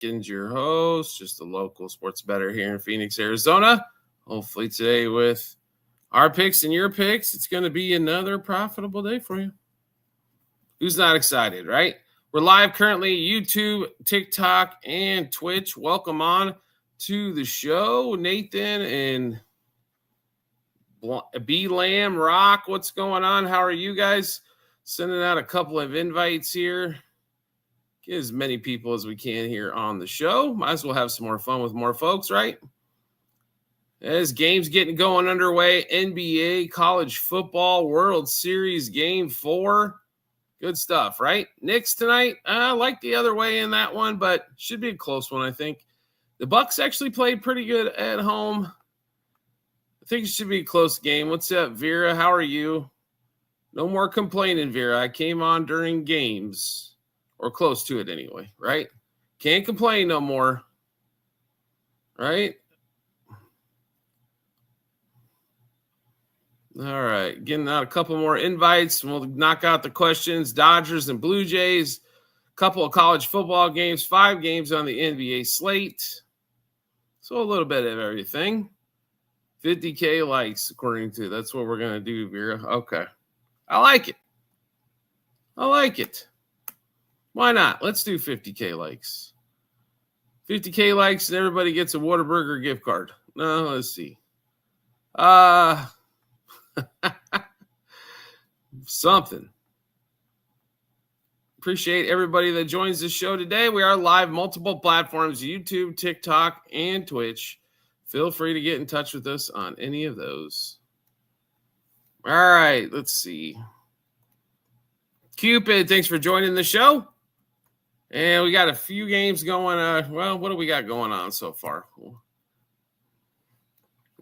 Atkins, your host, just a local sports bettor here in Phoenix, Arizona. Hopefully today with our picks and your picks, it's going to be another profitable day for you. Who's not excited, right? We're live currently YouTube, TikTok, and Twitch. Welcome on to the show, Nathan and B Lamb Rock. What's going on? How are you guys? Sending out a couple of invites here. Get as many people as we can here on the show. Might as well have some more fun with more folks, right? As games getting going underway, NBA, college football, World Series Game 4. Good stuff, right? Knicks tonight, I like the other way in that one, but should be a close one, I think. The Bucks actually played pretty good at home. I think it should be a close game. What's up, Vera? How are you? No more complaining, Vera. I came on during games. Or close to it anyway, right? Can't complain no more, right? All right, getting out a couple more invites. We'll knock out the questions. Dodgers and Blue Jays, a couple of college football games, 5 games on the NBA slate. So a little bit of everything. 50K likes, according to, that's what we're going to do, Vera. Okay. I like it. I like it. Why not? Let's do 50K likes. 50K likes and everybody gets a Whataburger gift card. No, let's see. Something. Appreciate everybody that joins the show today. We are live multiple platforms, YouTube, TikTok, and Twitch. Feel free to get in touch with us on any of those. All right, let's see. Cupid, thanks for joining the show. And we got a few games going. Well, what do we got going on so far?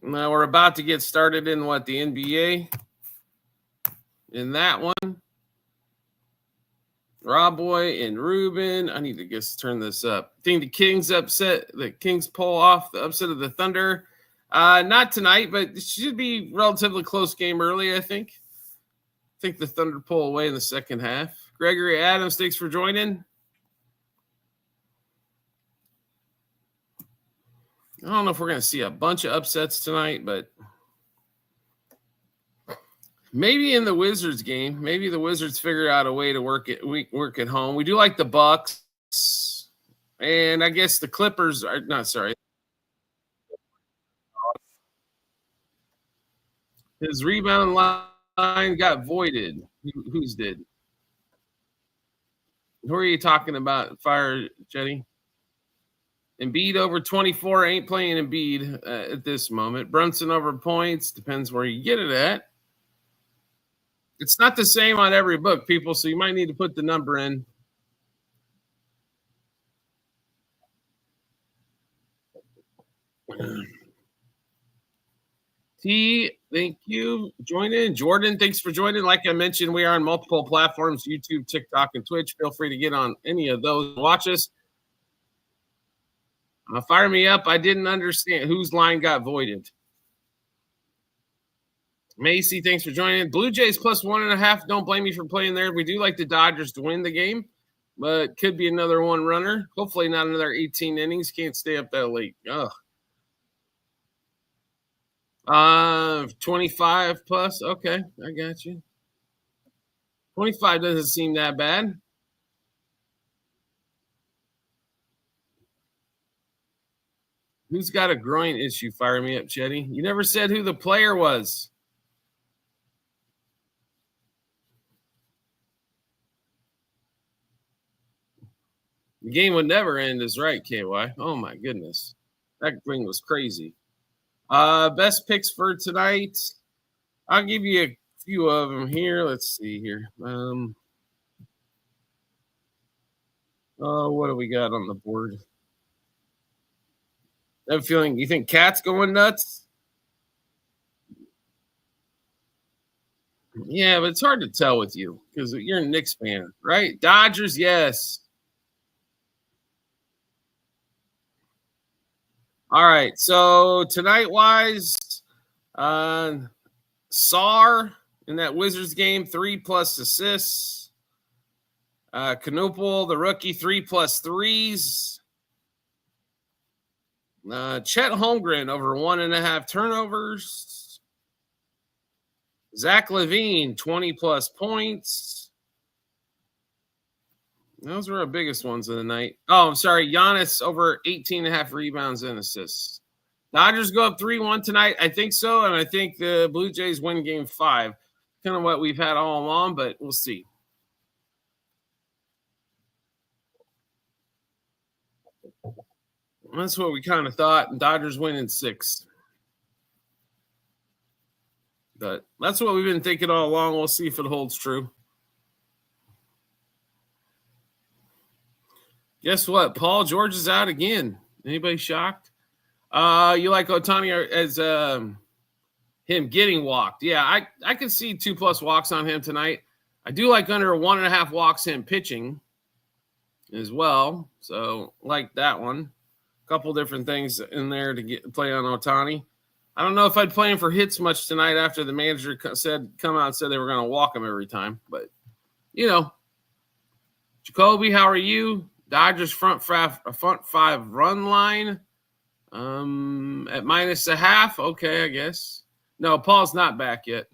Now we're about to get started in the NBA. In that one, Rob Boy and Ruben. I need to just turn this up. I think the Kings pull off the upset of the Thunder. Not tonight, but it should be relatively close game early, I think. I think the Thunder pull away in the second half. Gregory Adams, thanks for joining. I don't know if we're going to see a bunch of upsets tonight, but maybe in the Wizards game, maybe the Wizards figure out a way to work at home. We do like the Bucks, and I guess the Clippers are not sorry. His rebound line got voided. Whose did? Who are you talking about? Fire Jetty. Embiid over 24. Ain't playing Embiid at this moment. Brunson over points. Depends where you get it at. It's not the same on every book, people, so you might need to put the number in. T, thank you. Join in. Jordan, thanks for joining. Like I mentioned, we are on multiple platforms, YouTube, TikTok, and Twitch. Feel free to get on any of those. Watch us. Fire me up. I didn't understand whose line got voided. Macy, thanks for joining. Blue Jays plus 1.5. Don't blame me for playing there. We do like the Dodgers to win the game, but could be another one runner. Hopefully not another 18 innings. Can't stay up that late. Ugh. 25 plus. Okay, I got you. 25 doesn't seem that bad. Who's got a groin issue? Fire me up, Chetty. You never said who the player was. The game would never end is right, KY. Oh, my goodness. That thing was crazy. Best picks for tonight. I'll give you a few of them here. Let's see here. What do we got on the board? I'm feeling, you think Cat's going nuts? Yeah, but it's hard to tell with you because you're a Knicks fan, right? Dodgers, yes. All right, so tonight-wise, Sar in that Wizards game, 3+ assists. Knupel, the rookie, 3+ threes. Chet Holmgren over 1.5 turnovers. Zach LaVine, 20-plus points. Those were our biggest ones of the night. Oh, I'm sorry. Giannis over 18.5 rebounds and assists. Dodgers go up 3-1 tonight. I think so, and I think the Blue Jays win Game 5. Kind of what we've had all along, but we'll see. That's what we kind of thought. Dodgers win in 6. But that's what we've been thinking all along. We'll see if it holds true. Guess what? Paul George is out again. Anybody shocked? You like Ohtani as him getting walked? Yeah, I could see 2+ walks on him tonight. I do like under 1.5 walks him pitching as well. So like that one. A couple different things in there to play on Ohtani. I don't know if I'd play him for hits much tonight after the manager come out and said they were going to walk him every time. But, Jacoby, how are you? Dodgers front 5 run line at -0.5. Okay, I guess. No, Paul's not back yet.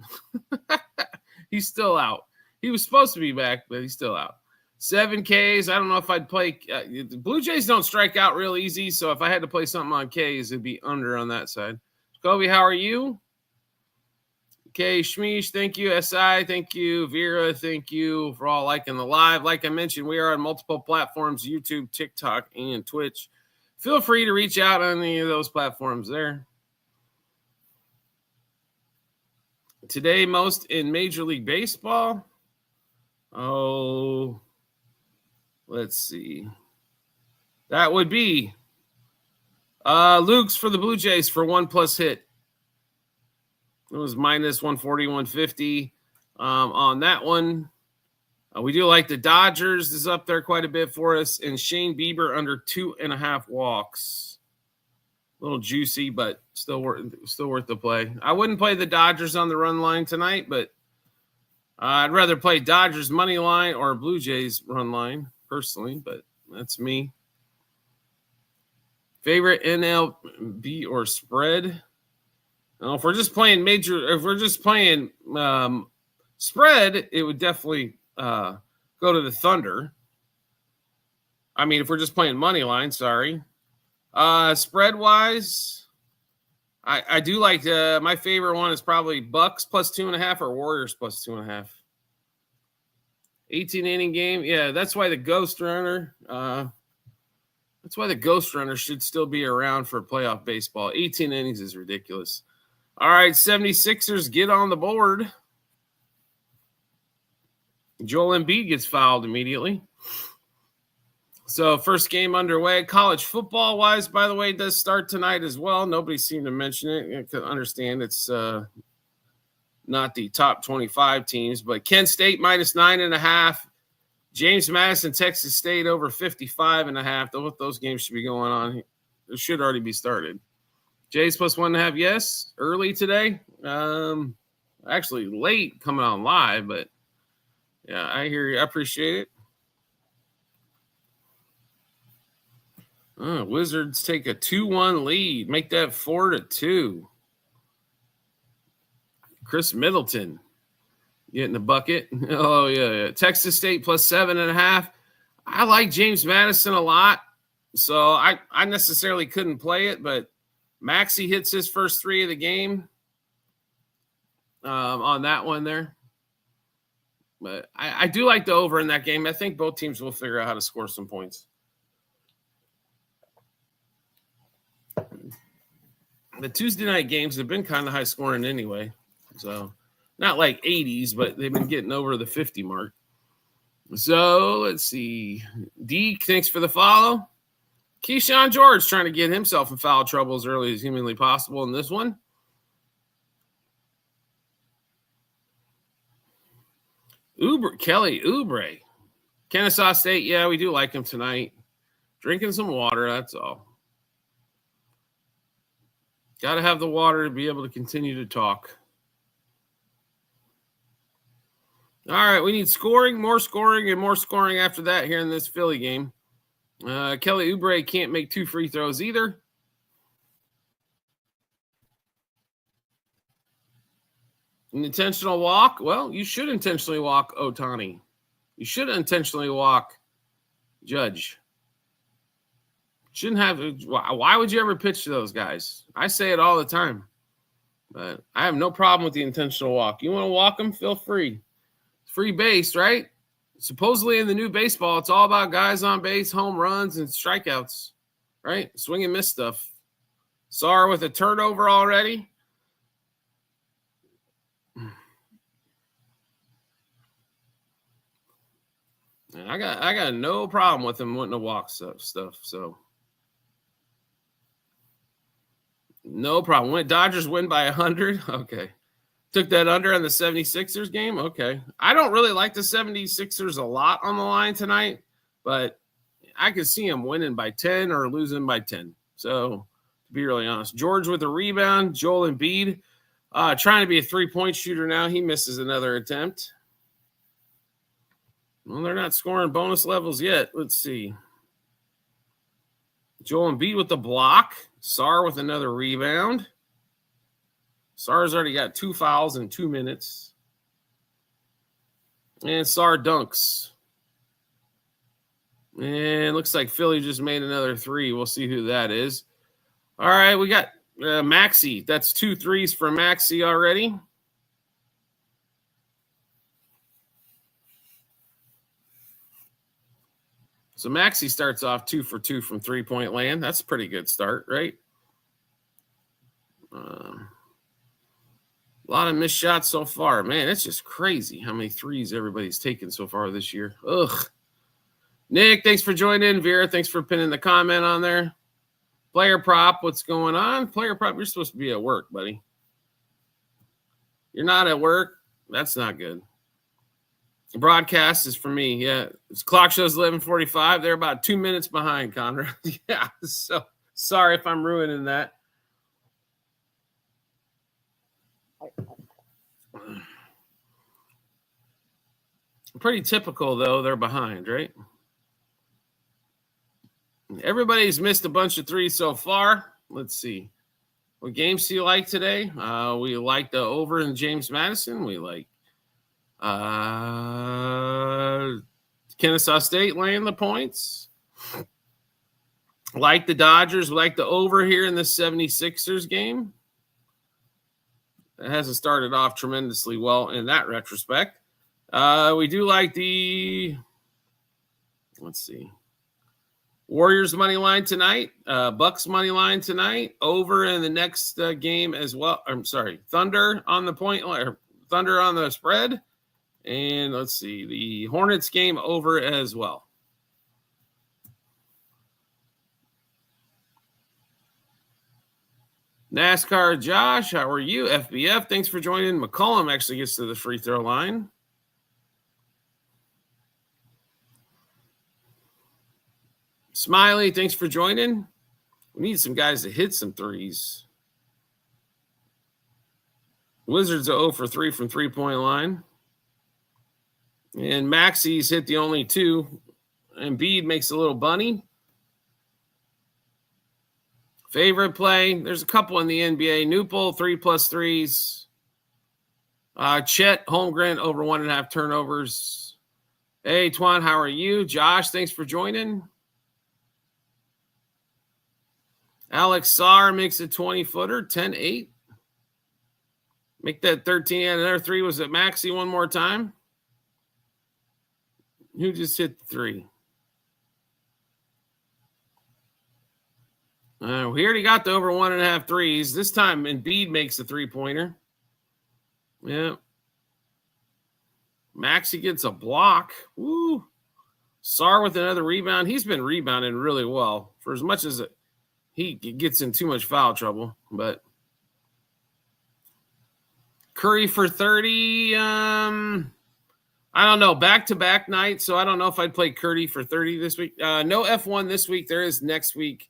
He's still out. He was supposed to be back, but he's still out. 7 Ks. I don't know if I'd play. The Blue Jays don't strike out real easy, so if I had to play something on Ks, it'd be under on that side. Kobe, how are you? Okay, Shmish, thank you. SI, thank you. Vera, thank you for all liking the live. Like I mentioned, we are on multiple platforms, YouTube, TikTok, and Twitch. Feel free to reach out on any of those platforms there. Today, most in Major League Baseball. Oh, let's see. That would be Luke's for the Blue Jays for 1+ hit. It was -140, 150 on that one. We do like the Dodgers. This is up there quite a bit for us. And Shane Bieber under 2.5 walks. A little juicy, but still worth the play. I wouldn't play the Dodgers on the run line tonight, but I'd rather play Dodgers money line or Blue Jays run line personally, but that's me. Favorite NLB or spread? If we're just playing spread, it would definitely go to the Thunder. I mean, if we're just playing money line, sorry. Spread wise, I do like my favorite one is probably Bucks +2.5 or Warriors +2.5. 18 inning game. Yeah, that's why the Ghost Runner. That's why the Ghost Runner should still be around for playoff baseball. 18 innings is ridiculous. All right, 76ers get on the board. Joel Embiid gets fouled immediately. So first game underway. College football-wise, by the way, does start tonight as well. Nobody seemed to mention it. I can understand it's not the top 25 teams, but Kent State -9.5. James Madison, Texas State over 55.5. Those games should be going on. It should already be started. Jays +1.5, yes. Early today. Actually late coming on live, but yeah, I hear you. I appreciate it. Wizards take a 2-1 lead. Make that 4-2. Chris Middleton getting the bucket. Oh, yeah. Texas State +7.5. I like James Madison a lot, so I necessarily couldn't play it, but Maxey hits his first 3 of the game on that one there. But I do like the over in that game. I think both teams will figure out how to score some points. The Tuesday night games have been kind of high scoring anyway. So not like 80s, but they've been getting over the 50 mark. So let's see. D, thanks for the follow. Keyshawn George trying to get himself in foul trouble as early as humanly possible in this one. Kelly Oubre. Kennesaw State, yeah, we do like him tonight. Drinking some water, that's all. Got to have the water to be able to continue to talk. All right, we need scoring, and more scoring after that here in this Philly game. Kelly Oubre can't make 2 free throws either. An intentional walk? Well, you should intentionally walk Ohtani. You should intentionally walk Judge. Shouldn't have. Why would you ever pitch to those guys? I say it all the time. But I have no problem with the intentional walk. You want to walk them? Feel free. Free base, right? Supposedly in the new baseball, it's all about guys on base, home runs, and strikeouts, right? Swing and miss stuff. Sar with a turnover already. And I got no problem with him wanting to walk stuff. So no problem. When Dodgers win by 100, okay. Took that under on the 76ers game. Okay. I don't really like the 76ers a lot on the line tonight, but I could see them winning by 10 or losing by 10. So to be really honest, George with a rebound, Joel Embiid trying to be a 3-point shooter now. He misses another attempt. Well, they're not scoring bonus levels yet. Let's see. Joel Embiid with the block. Sar with another rebound. Sar's already got 2 fouls in 2 minutes. And Sar dunks. And looks like Philly just made another 3. We'll see who that is. All right, we got Maxey. That's 2 threes for Maxey already. So Maxey starts off 2 for 2 from 3-point land. That's a pretty good start, right? A lot of missed shots so far. Man, it's just crazy how many threes everybody's taken so far this year. Ugh. Nick, thanks for joining. Vera, thanks for pinning the comment on there. Player prop, what's going on? Player prop, you're supposed to be at work, buddy. You're not at work? That's not good. The broadcast is for me. Yeah, this clock shows 11:45. They're about 2 minutes behind, Conrad. Yeah, so sorry if I'm ruining that. Pretty typical, though. They're behind, right? Everybody's missed a bunch of threes so far. Let's see. What games do you like today? We like the over in James Madison. We like Kennesaw State laying the points. Like the Dodgers. We like the over here in the 76ers game. It hasn't started off tremendously well in that retrospect. We do like the, let's see, Warriors money line tonight, Bucks money line tonight, over in the next game as well. I'm sorry, Thunder on the point, or Thunder on the spread. And let's see, the Hornets game over as well. NASCAR Josh, how are you? FBF, thanks for joining. McCollum actually gets to the free throw line. Smiley, thanks for joining. We need some guys to hit some threes. Wizards are 0 for 3 from 3-point line. And Maxey's hit the only 2. Embiid makes a little bunny. Favorite play, there's a couple in the NBA. Newpol, 3+ threes. Chet Holmgren, over 1.5 turnovers. Hey, Twan, how are you? Josh, thanks for joining. Alex Sarr makes a 20-footer, 10-8. Make that 13. And another 3 was at Maxey one more time. Who just hit the 3? We already got the over 1.5 threes. This time, Embiid makes the 3-pointer. Yeah. Maxey gets a block. Woo. Sarr with another rebound. He's been rebounding really well for as much as he gets in too much foul trouble. But Curry for 30. I don't know. Back-to-back night, so I don't know if I'd play Curry for 30 this week. No F1 this week. There is next week.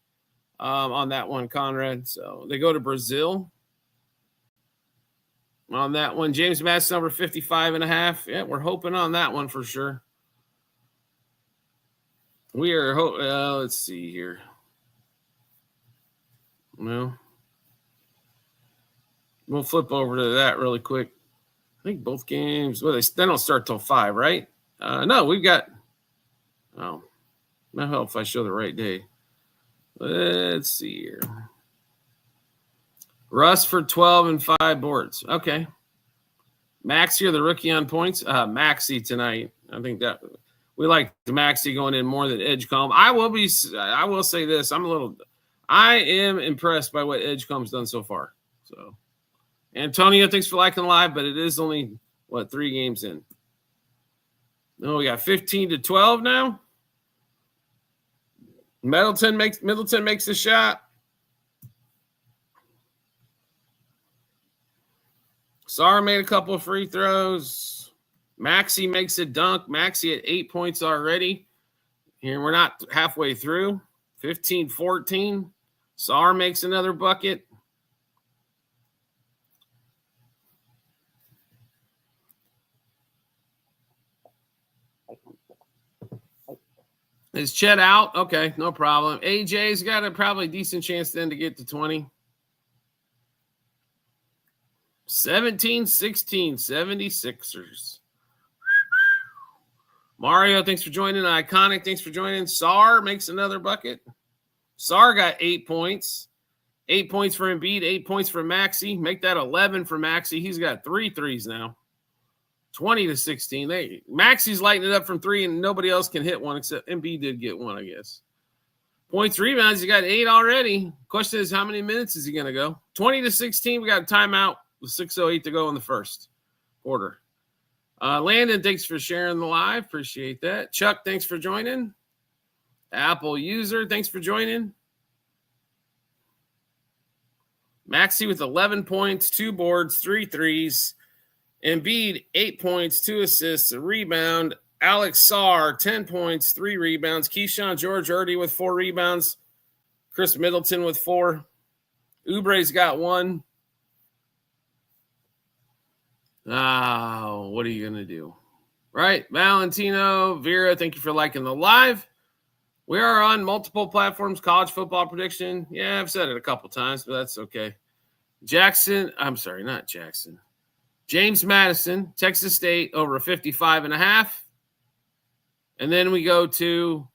On that one, Conrad. So they go to Brazil. On that one, James Madison over 55.5. Yeah, we're hoping on that one for sure. We are, let's see here. Well, we'll flip over to that really quick. think both games. Well, they don't start till 5, right? No, we've got. Oh, no help if I show the right day. Let's see here. Russ for 12 and 5 boards. Okay. Maxey or the rookie on points? Maxey tonight. I think that we like Maxey going in more than Edgecombe. I will say this. I am impressed by what Edgecombe's done so far. So Antonio, thanks for liking live, but it is only 3 games in. No, we got 15-12 now. Middleton makes a shot. Sarr made a couple of free throws. Maxey makes a dunk. Maxey at 8 points already. Here we're not halfway through. 15-14. Sarr makes another bucket. Is Chet out? Okay, no problem. AJ's got a probably decent chance then to get to 20. 17-16, 76ers. Mario, thanks for joining. Iconic, thanks for joining. Sarr makes another bucket. Sarr got 8 points. 8 points for Embiid, 8 points for Maxey. Make that 11 for Maxey. He's got 3 threes now. 20-16. Maxey's lighting it up from 3, and nobody else can hit one except Embiid did get one, I guess. Points, rebounds, he got 8 already. Question is, how many minutes is he going to go? 20-16. We got a timeout with 6:08 to go in the first quarter. Landon, thanks for sharing the live. Appreciate that. Chuck, thanks for joining. Apple user, thanks for joining. Maxey with 11 points, 2 boards, 3 threes. Embiid, 8 points, 2 assists, a rebound. Alex Sarr, 10 points, 3 rebounds. Keyshawn George already with 4 rebounds. Chris Middleton with 4. Oubre's got 1. Oh, what are you going to do? Right. Valentino, Vera, thank you for liking the live. We are on multiple platforms, college football prediction. Yeah, I've said it a couple times, but that's okay. James Madison, Texas State, over 55.5. And then we go to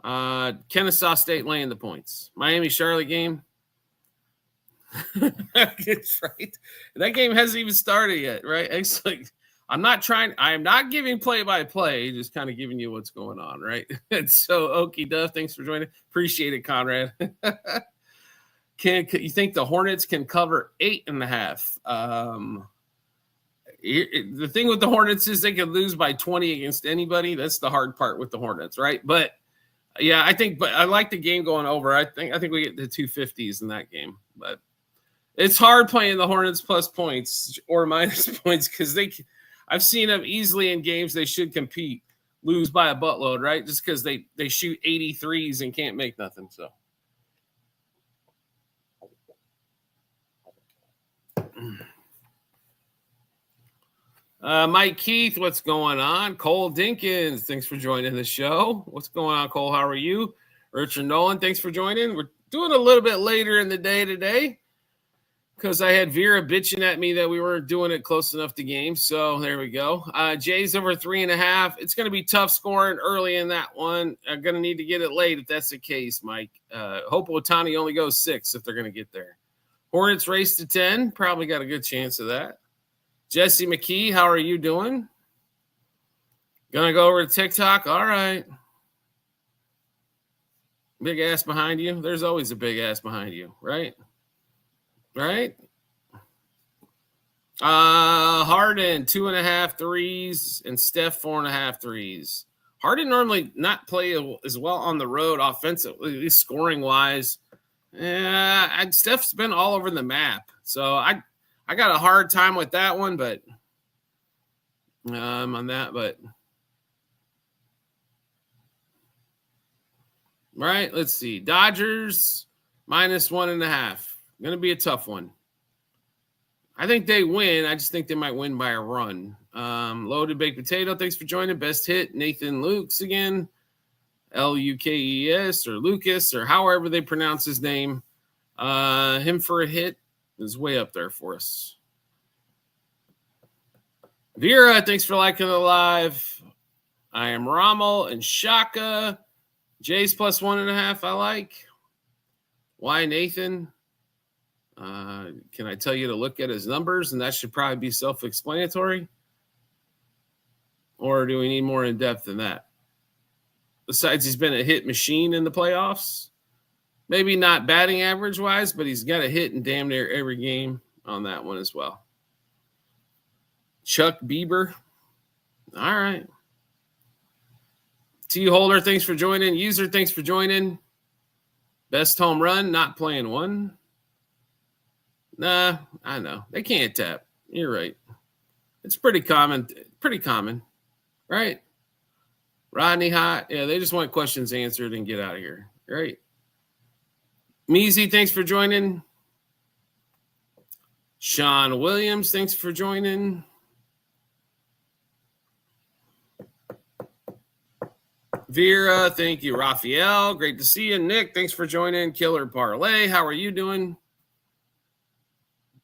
Kennesaw State laying the points. Miami-Charlotte game. It's right. That game hasn't even started yet, right? It's like I am not giving play-by-play, just kind of giving you what's going on, right? And so, Okie Duff, thanks for joining. Appreciate it, Conrad. You think the Hornets can cover 8.5? The thing with the Hornets is they can lose by 20 against anybody. That's the hard part with the Hornets, right? But yeah, I like the game going over. I think we get the 250s in that game, but it's hard playing the Hornets plus points or minus points because I've seen them easily in games they should compete, lose by a buttload, right? Just because they shoot 83s and can't make nothing. So. Mike Keith, what's going on? Cole Dinkins, thanks for joining the show. What's going on, Cole? How are you? Richard Nolan, thanks for joining. We're doing a little bit later in the day today because I had Vera bitching at me that we weren't doing it close enough to games. So there we go. Jay's over 3.5. It's going to be tough scoring early in that one. I'm going to need to get it late if that's the case, Mike. Hope Otani only goes 6 if they're going to get there. Hornets race to 10. Probably got a good chance of that. Jesse McKee, how are you doing? Gonna go over to TikTok? All right. Big ass behind you. There's always a big ass behind you, right? Right? Harden, 2.5 threes, and Steph, 4.5 threes. Harden normally not play as well on the road offensively, at least scoring-wise. Yeah, Steph's been all over the map. So I got a hard time with that one, but on that, but right, let's see. Dodgers -1.5. Going to be a tough one. I think they win. I just think they might win by a run. Loaded Baked Potato, thanks for joining. Best hit, Nathan Lukes again. Lukes or Lucas or however they pronounce his name. Him for a hit is way up there for us. Vera, thanks for liking the live. I am Rommel and Shaka. Jay's plus 1.5. I like. Why Nathan? Can I tell you to look at his numbers, and that should probably be self-explanatory? Or do we need more in depth than that? Besides, he's been a hit machine in the playoffs. Maybe not batting average wise, but he's got a hit in damn near every game on that one as well. Chuck Bieber. All right. T Holder, thanks for joining. User, thanks for joining. Best home run, not playing one. Nah, I know. They can't tap. You're right. It's pretty common. Pretty common, right? Rodney Hot. Yeah, they just want questions answered and get out of here. Right. Measy, thanks for joining. Sean Williams, thanks for joining. Vera, thank you. Raphael, great to see you. Nick, thanks for joining. Killer Parlay, how are you doing?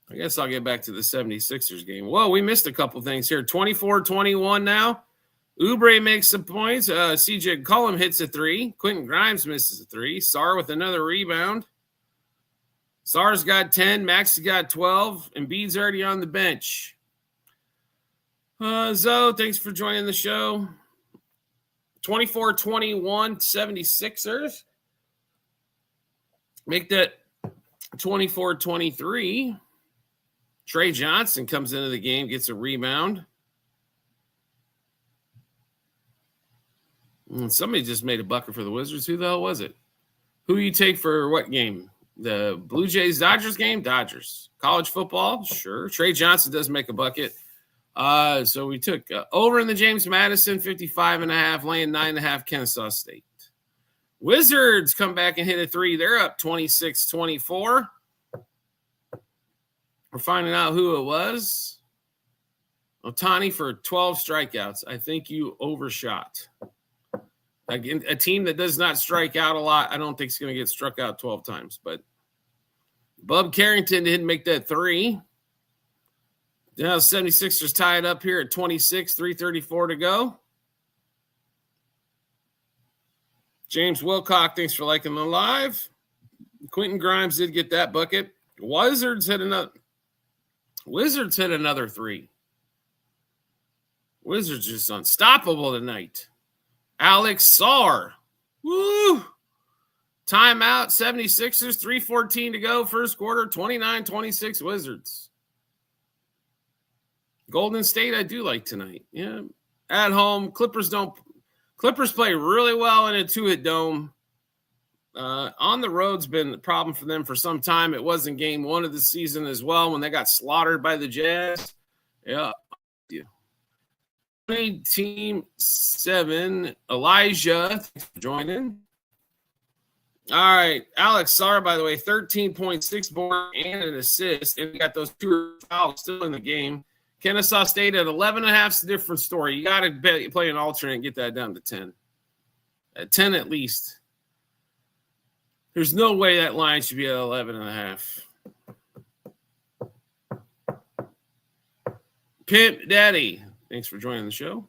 I guess I'll get back to the 76ers game. Whoa, we missed a couple things here. 24-21 now. Oubre makes some points. CJ Cullum hits a 3. Quentin Grimes misses a 3. Sarr with another rebound. Sarr's got 10. Max got 12. Embiid's already on the bench. Zoe, thanks for joining the show. 24-21 76ers. Make that 24-23. Trey Johnson comes into the game, gets a rebound. And somebody just made a bucket for the Wizards. Who the hell was it? Who you take for what game? The Blue Jays-Dodgers game? Dodgers. College football? Sure. Trey Johnson does make a bucket. So we took over in the James Madison, 55.5, laying 9.5, Kennesaw State. Wizards come back and hit a 3. They're up 26-24. We're finding out who it was. Ohtani for 12 strikeouts. I think you overshot. Again, a team that does not strike out a lot, I don't think it's going to get struck out 12 times. But Bub Carrington didn't make that 3. Now 76ers tied up here at 26, 3:34 to go. James Wilcock, thanks for liking the live. Quentin Grimes did get that bucket. Wizards hit another 3. Wizards just unstoppable tonight. Alex Sarr. Woo! Timeout, 76ers, 3:14 to go. First quarter, 29-26 Wizards. Golden State, I do like tonight. Yeah. At home, Clippers play really well in a 2-hit dome. On the road's been a problem for them for some time. It was in game 1 of the season as well when they got slaughtered by the Jazz. Yeah. Team 7, Elijah, thanks for joining. All right, Alex Sarr, by the way, 13.6 board and an assist, and we got those 2 fouls still in the game. Kennesaw State at 11.5 is a different story. You got to play an alternate and get that down to 10. At 10 at least. There's no way that line should be at 11.5. Pimp Daddy, thanks for joining the show.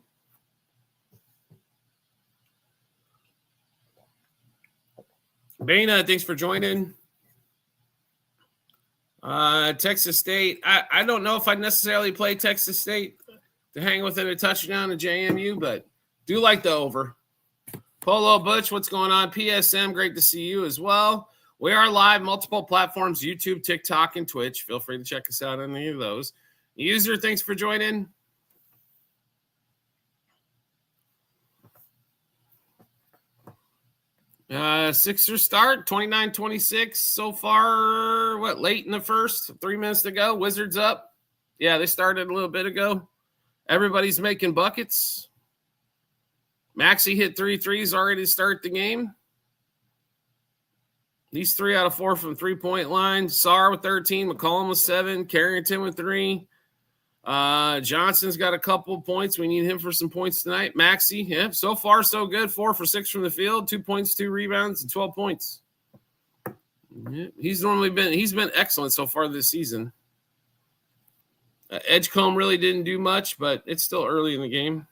Bana, thanks for joining. Texas State. I don't know if I'd necessarily play Texas State to hang within a touchdown to JMU, but do like the over. Polo Butch, what's going on? PSM, great to see you as well. We are live, multiple platforms, YouTube, TikTok, and Twitch. Feel free to check us out on any of those. User, thanks for joining. Sixers start, 29-26 so far. Late in the first? 3 minutes to go. Wizards up. Yeah, they started a little bit ago. Everybody's making buckets. Maxey hit 3 threes already to start the game. These 3 out of 4 from three-point line. Sarr with 13. McCollum with 7. Carrington with 3. Johnson's got a couple points. We need him for some points tonight. Maxey, yeah, so far so good. 4 for 6 from the field, 2 points, 2 rebounds, and 12 points. Yeah, he's been excellent so far this season. Edgecombe really didn't do much, but it's still early in the game.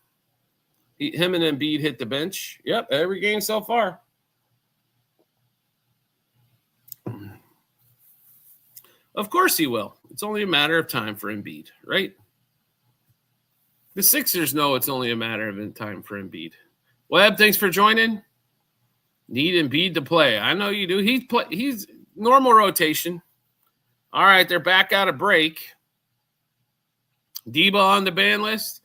Him and Embiid hit the bench. Yep, every game so far. Of course he will. It's only a matter of time for Embiid, right? The Sixers know it's only a matter of time for Embiid. Webb, thanks for joining. Need Embiid to play. I know you do. He's normal rotation. All right, they're back out of break. Debo on the ban list.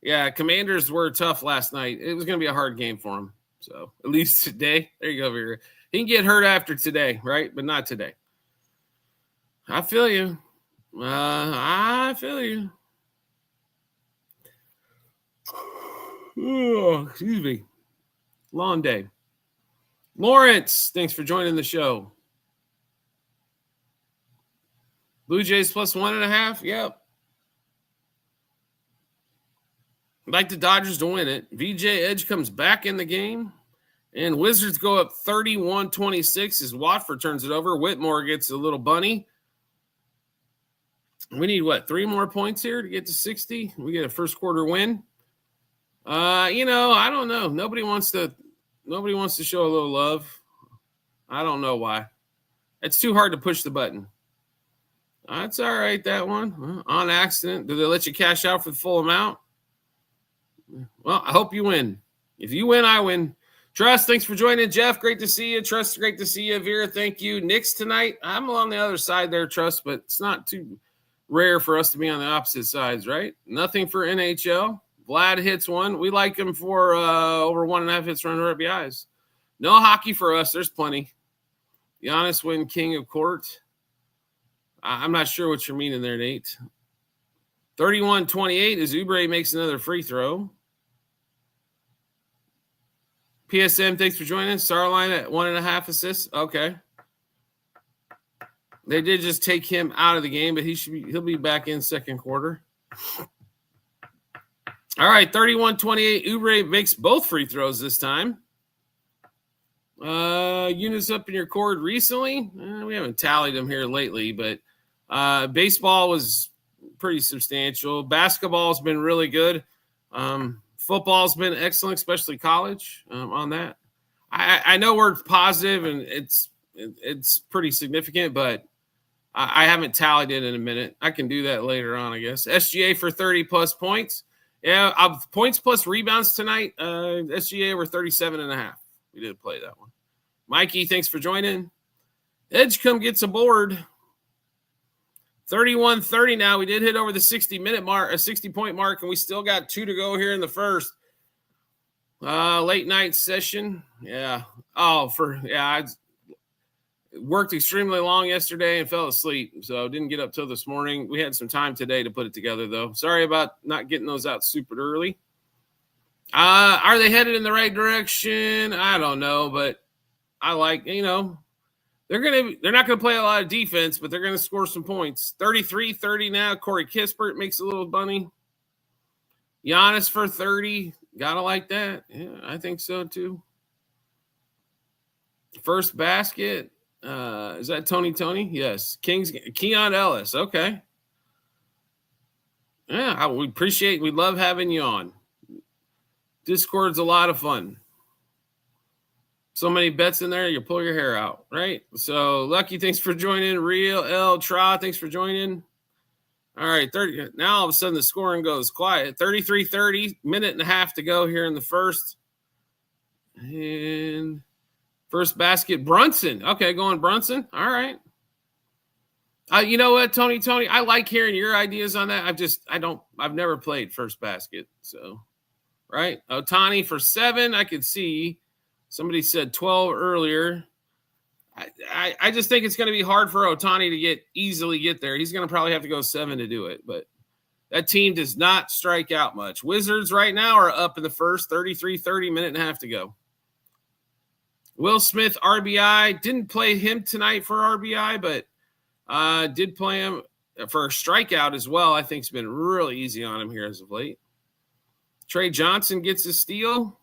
Yeah, Commanders were tough last night. It was going to be a hard game for him. So at least today, there you go, Vera. He can get hurt after today, right? But not today. I feel you. I feel you. Oh, excuse me. Long day. Lawrence, thanks for joining the show. Blue Jays plus 1.5. Yep. I'd like the Dodgers to win it. VJ Edge comes back in the game. And Wizards go up 31-26 as Watford turns it over. Whitmore gets a little bunny. We need, 3 more points here to get to 60? We get a first quarter win. I don't know. Nobody wants to show a little love. I don't know why. It's too hard to push the button. That's all right, that one. On accident. Do they let you cash out for the full amount? Well, I hope you win. If you win, I win. Trust, thanks for joining. Jeff, great to see you. Trust, great to see you. Vera, thank you. Knicks tonight. I'm on the other side there, Trust, but it's not too rare for us to be on the opposite sides, right? Nothing for NHL. Vlad hits one. We like him for over 1.5 hits run RBIs. No hockey for us. There's plenty. Giannis win king of court. I'm not sure what you're meaning there, Nate. 31-28 as Oubre makes another free throw. PSM, thanks for joining. Starline at 1.5 assists. Okay. They did just take him out of the game, but he'll be back in second quarter. All right, 31-28. Oubre makes both free throws this time. Units up in your cord recently. We haven't tallied them here lately, but baseball was pretty substantial. Basketball's been really good. Football's been excellent, especially college on that. I know we're positive and it's pretty significant, but I haven't tallied it in a minute. I can do that later on, I guess. SGA for 30-plus points. Yeah, points plus rebounds tonight. SGA were 37.5. We did play that one. Mikey, thanks for joining. Edgecombe gets aboard. 31-30 now. We did hit over the 60-minute mark, a 60-point mark, and we still got 2 to go here in the first. Late night session. Yeah. I worked extremely long yesterday and fell asleep, so didn't get up till this morning. We had some time today to put it together, though. Sorry about not getting those out super early. Are they headed in the right direction? I don't know, but I like, they're not going to play a lot of defense, but they're going to score some points. 33-30 now. Corey Kispert makes a little bunny. Giannis for 30. Gotta like that. Yeah, I think so too. First basket. Is that Tony? Yes. Keon Ellis. Okay. Yeah, we love having you on. Discord's a lot of fun. So many bets in there, you pull your hair out, right? So, Lucky, thanks for joining. Real L. Tra, thanks for joining. All right, 30. Now all of a sudden the scoring goes quiet. 33-30, minute and a half to go here in the first. And first basket, Brunson. Okay, going Brunson. All right. You know what, Tony? I like hearing your ideas on that. I've never played first basket. So, right. Ohtani for 7. I could see. Somebody said 12 earlier. I just think it's going to be hard for Ohtani to easily get there. He's going to probably have to go 7 to do it, but that team does not strike out much. Wizards right now are up in the first, 33-30, minute and a half to go. Will Smith, RBI. Didn't play him tonight for RBI, but did play him for a strikeout as well. I think it's been really easy on him here as of late. Trey Johnson gets a steal.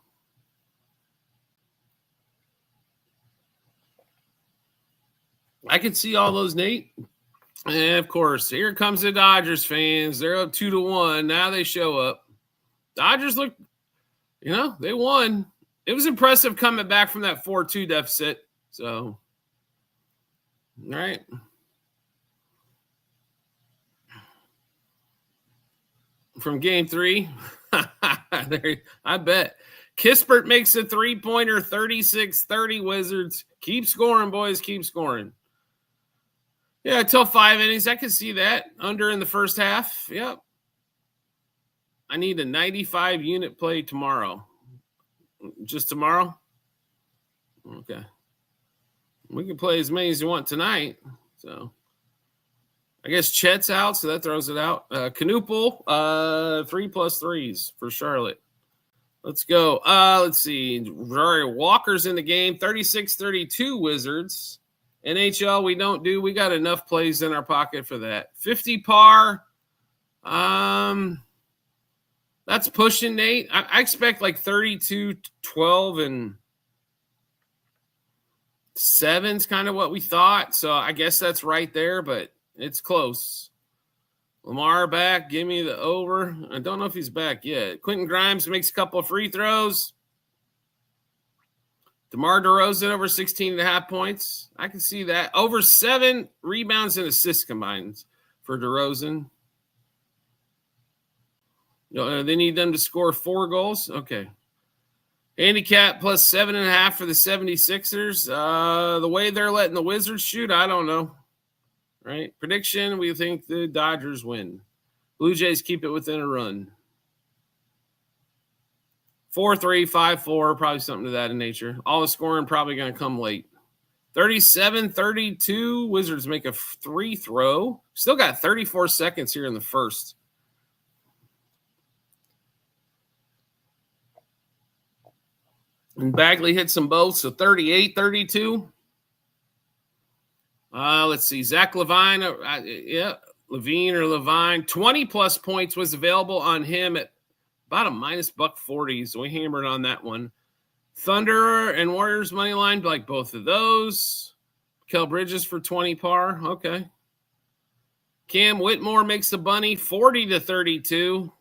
I can see all those, Nate. And of course, here comes the Dodgers fans. They're up 2-1. Now they show up. Dodgers look, they won. It was impressive coming back from that 4-2 deficit. So, all right. From game 3, I bet. Kispert makes a 3-pointer, 36-30 Wizards. Keep scoring, boys. Keep scoring. Yeah, until 5 innings. I can see that. Under in the first half. Yep. I need a 95 unit play tomorrow. Just tomorrow? Okay. We can play as many as you want tonight. So I guess Chet's out, so that throws it out. Canoopel, 3+3s for Charlotte. Let's go. Let's see. Rory Walker's in the game. 36-32 Wizards. NHL, we got enough plays in our pocket for that. 50 par. That's pushing, Nate. I expect like 32, 12, and 7's kind of what we thought. So I guess that's right there, but it's close. Lamar back. Give me the over. I don't know if he's back yet. Quentin Grimes makes a couple of free throws. DeMar DeRozan over 16.5 points. I can see that. Over 7 rebounds and assists combined for DeRozan. They need them to score 4 goals. Okay. Handicap plus 7.5 for the 76ers. The way they're letting the Wizards shoot, I don't know. Right? Prediction, we think the Dodgers win. Blue Jays keep it within a run. 4-3, 5-4, probably something to that in nature. All the scoring probably going to come late. 37-32, Wizards make a free throw. Still got 34 seconds here in the first. And Bagley hits them both, so 38-32. Let's see. Zach Levine, Levine or Levine. 20-plus points was available on him at about a minus $140, so we hammered on that one. Thunder and Warriors money line, like both of those. Kel Bridges for 20 par. Okay. Cam Whitmore makes the bunny 40-32.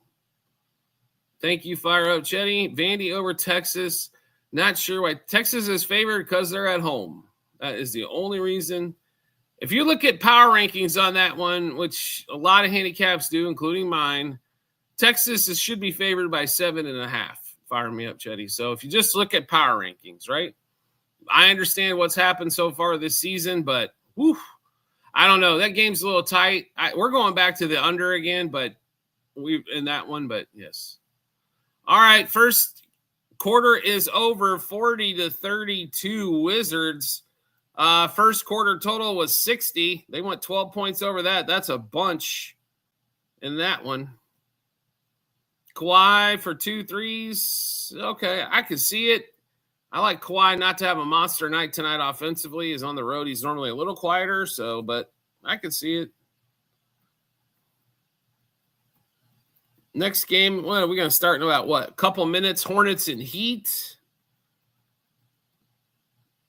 Thank you, Fire Up Chetty. Vandy over Texas. Not sure why Texas is favored because they're at home. That is the only reason. If you look at power rankings on that one, which a lot of handicaps do, including mine, Texas should be favored by 7.5. Fire me up, Chetty. So if you just look at power rankings, right? I understand what's happened so far this season, but I don't know. That game's a little tight. We're going back to the under again, but we in that one, but yes. All right, first quarter is over, 40-32 Wizards. First quarter total was 60. They went 12 points over that. That's a bunch in that one. Kawhi for 2 threes. Okay, I can see it. I like Kawhi not to have a monster night tonight offensively. He's on the road. He's normally a little quieter, but I can see it. Next game, what are we going to start in about a couple minutes? Hornets and Heat.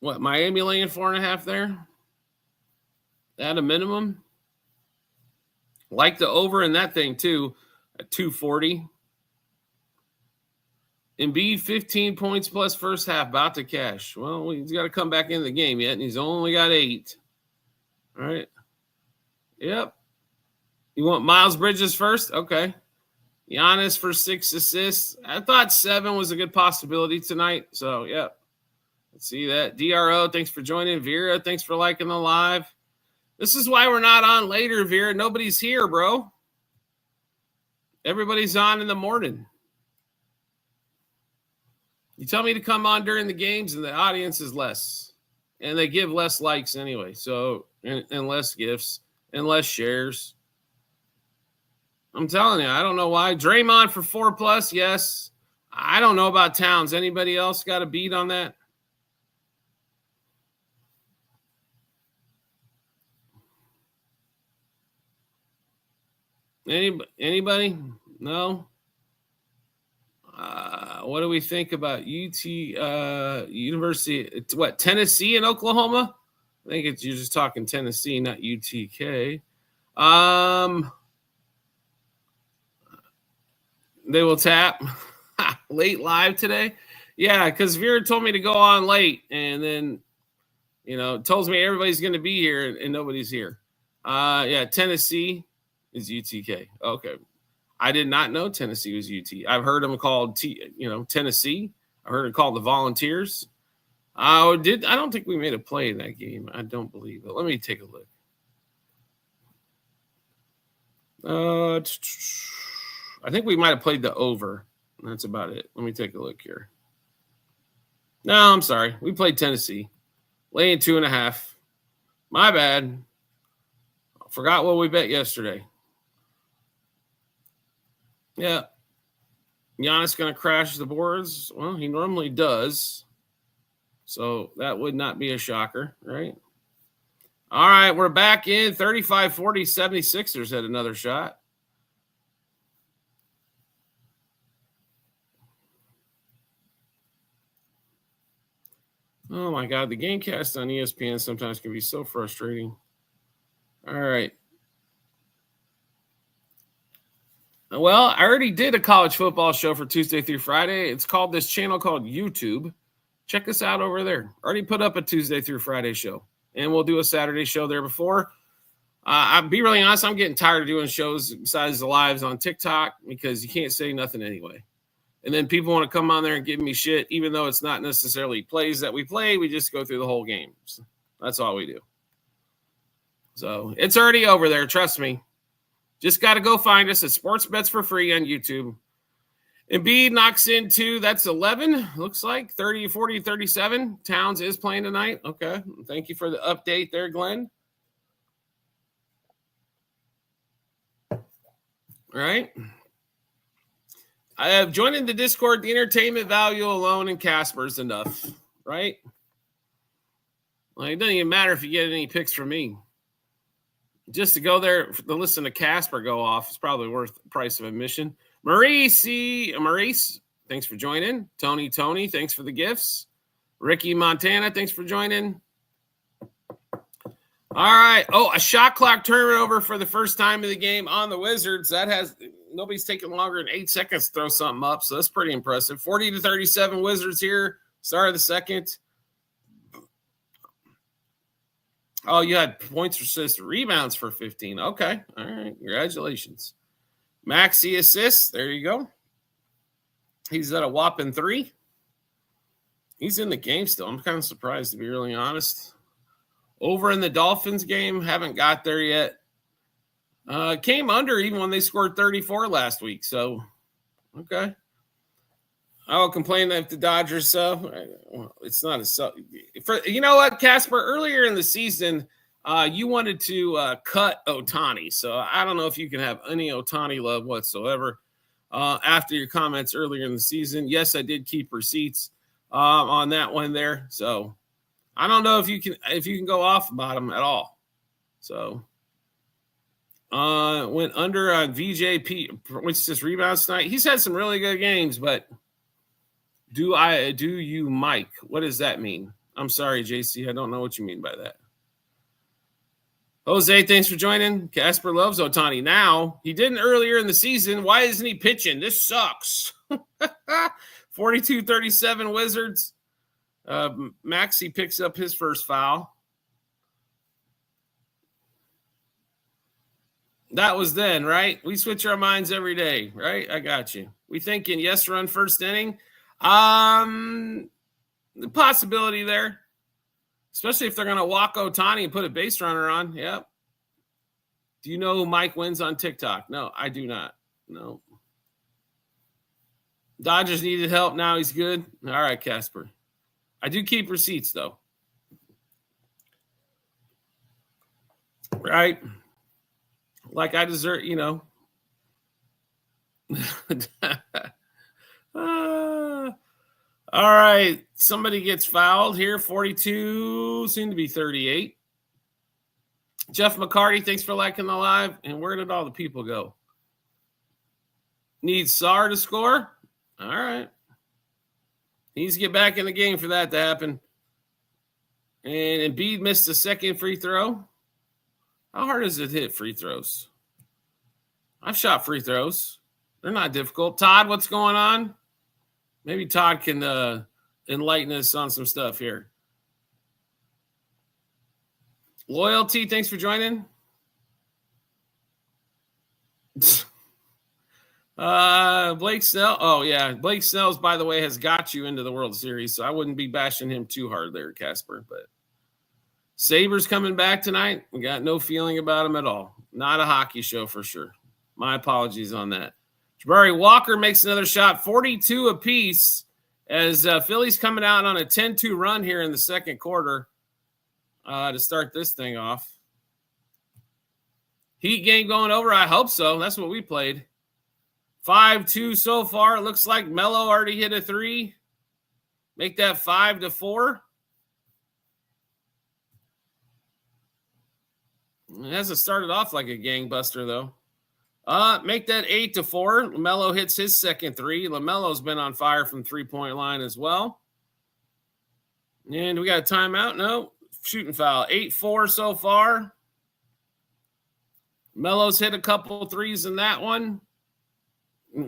Miami laying 4.5 there? At a minimum. Like the over in that thing, too, at 240. Embiid, 15 points plus first half, about to cash. Well, he's got to come back into the game yet, and he's only got 8. All right. Yep. You want Miles Bridges first? Okay. Giannis for 6 assists. I thought 7 was a good possibility tonight. So, yep. Let's see that. DRO, thanks for joining. Vera, thanks for liking the live. This is why we're not on later, Vera. Nobody's here, bro. Everybody's on in the morning. You tell me to come on during the games, and the audience is less. And they give less likes anyway. So, and less gifts and less shares. I'm telling you, I don't know why. Draymond for 4+, yes. I don't know about Towns. Anybody else got a beat on that? Anybody? No? What do we think about University? It's Tennessee and Oklahoma? I think you're just talking Tennessee, not UTK. They will tap late live today. Yeah, because Vera told me to go on late, and then tells me everybody's going to be here, and nobody's here. Yeah, Tennessee is UTK. Okay, I did not know Tennessee was UT. I've heard them called Tennessee. I heard it called the Volunteers. I don't think we made a play in that game. I don't believe it. Let me take a look. I think we might have played the over. That's about it. Let me take a look here. No, I'm sorry. We played Tennessee. Laying 2.5. My bad. Forgot what we bet yesterday. Yeah. Giannis going to crash the boards. Well, he normally does. So that would not be a shocker, right? All right, we're back in 35-40. 76ers had another shot. Oh, my God. The Gamecast on ESPN sometimes can be so frustrating. All right. Well, I already did a college football show for Tuesday through Friday. It's called this channel called YouTube. Check us out over there. Already put up a Tuesday through Friday show, and we'll do a Saturday show there before. I'll be really honest, I'm getting tired of doing shows besides the lives on TikTok because you can't say nothing anyway. And then people want to come on there and give me shit, even though it's not necessarily plays that we play. We just go through the whole game. So that's all we do. So it's already over there. Trust me. Just got to go find us at Sports Bets for Free on YouTube. Embiid knocks into, that's 11, looks like, 30, 40, 37. Towns is playing tonight. Okay. Thank you for the update there, Glenn. All right. I have joined in the Discord. The entertainment value alone in Casper is enough, right? Well, it doesn't even matter if you get any picks from me. Just to go there to listen to Casper go off is probably worth the price of admission. Maurice, thanks for joining. Tony, thanks for the gifts. Ricky Montana, thanks for joining. All right. Oh, a shot clock turnover for the first time in the game on the Wizards. Nobody's taking longer than 8 seconds to throw something up, so that's pretty impressive. 40-37 Wizards here. Start of the second. Oh, you had points, assists, rebounds for 15. Okay. All right. Congratulations. Maxey assists. There you go. He's at a whopping 3. He's in the game still. I'm kind of surprised, to be really honest. Over in the Dolphins game, haven't got there yet. Came under even when they scored 34 last week. So, okay. I will complain if the Dodgers it's not a you know what, Casper? Earlier in the season, you wanted to cut Ohtani. So I don't know if you can have any Ohtani love whatsoever after your comments earlier in the season. Yes, I did keep receipts on that one there. So I don't know if you can go off about him at all. So went under on VJP, which is just rebounds tonight. He's had some really good games, but do you, Mike? What does that mean? I'm sorry, JC. I don't know what you mean by that. Jose, thanks for joining. Casper loves Ohtani. Now, he didn't earlier in the season. Why isn't he pitching? This sucks. 42-37 Wizards. Maxey picks up his first foul. That was then, right? We switch our minds every day, right? I got you. We thinking yes run first inning. The possibility there, especially if they're going to walk Ohtani and put a base runner on. Yep. Do you know who Mike wins on TikTok? No, I do not. No. Dodgers needed help. Now he's good. All right, Casper. I do keep receipts, though. Right? Like I deserve, all right. Somebody gets fouled here. 42, soon to be 38. Jeff McCarty, thanks for liking the live. And where did all the people go? Needs Sarr to score? All right. Needs to get back in the game for that to happen. And Embiid missed the second free throw. How hard is it to hit free throws? I've shot free throws. They're not difficult. Todd, what's going on? Maybe Todd can enlighten us on some stuff here. Loyalty, thanks for joining. Blake Snell. Oh, yeah. Blake Snell's, by the way, has got you into the World Series, so I wouldn't be bashing him too hard there, Casper. But Sabres coming back tonight. We got no feeling about him at all. Not a hockey show for sure. My apologies on that. Jabari Walker makes another shot, 42 apiece, as Philly's coming out on a 10-2 run here in the second quarter to start this thing off. Heat game going over? I hope so. That's what we played. 5-2 so far. It looks like Melo already hit a 3. Make that 5-4. It hasn't started off like a gangbuster, though. Make that 8-4. LaMelo hits his second 3. LaMelo's been on fire from three-point line as well. And we got a timeout? No. Shooting foul. 8-4 so far. Melo's hit a couple threes in that one.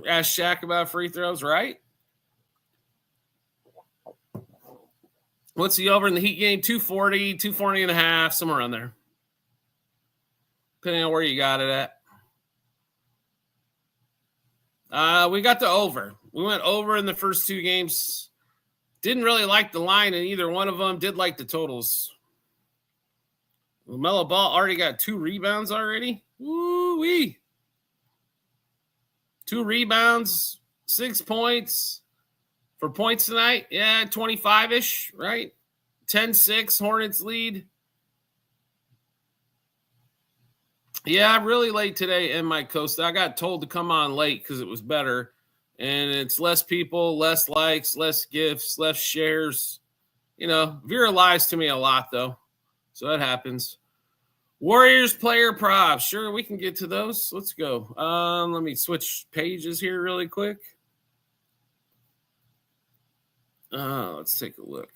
Ask Shaq about free throws, right? What's the over in the Heat game? 240, 240 and a half, somewhere around there. Depending on where you got it at. We got the over. We went over in the first 2 games. Didn't really like the line in either one of them. Did like the totals. LaMelo Ball already got 2 rebounds already. Woo-wee. 2 rebounds, 6 points for points tonight. Yeah, 25-ish, right? 10-6, Hornets lead. Yeah, really late today in my coast. I got told to come on late because it was better. And it's less people, less likes, less gifts, less shares. You know, Vera lies to me a lot, though. So that happens. Warriors player props. Sure, we can get to those. Let's go. Let me switch pages here really quick. Let's take a look.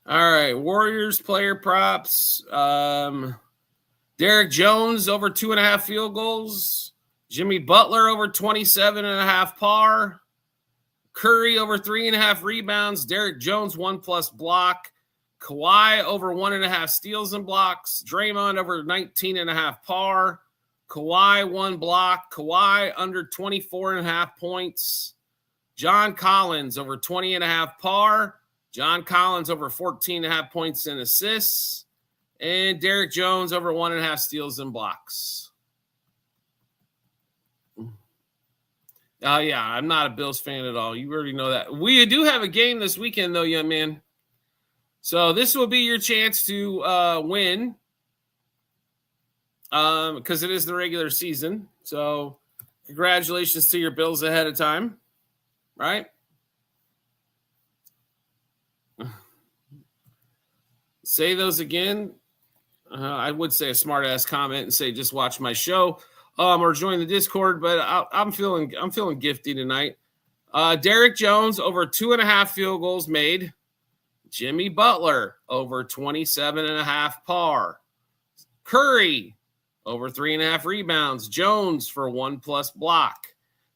All right, Warriors player props. Derek Jones over 2.5 field goals. Jimmy Butler over 27.5 par. Curry over 3.5 rebounds. Derek Jones 1+ block. Kawhi over 1.5 steals and blocks. Draymond over 19.5 par. Kawhi 1 block. Kawhi under 24.5 points. John Collins over 20.5 par. John Collins over 14.5 points and assists. And Derek Jones over 1.5 steals and blocks. Oh, yeah, I'm not a Bills fan at all. You already know that. We do have a game this weekend, though, young man. So this will be your chance to win because it is the regular season. So congratulations to your Bills ahead of time, right? Say those again. I would say a smart-ass comment and say just watch my show or join the Discord, but I'm feeling gifty tonight. Derek Jones over 2.5 field goals made. Jimmy Butler over 27.5 par. Curry over 3.5 rebounds. Jones for 1+ block.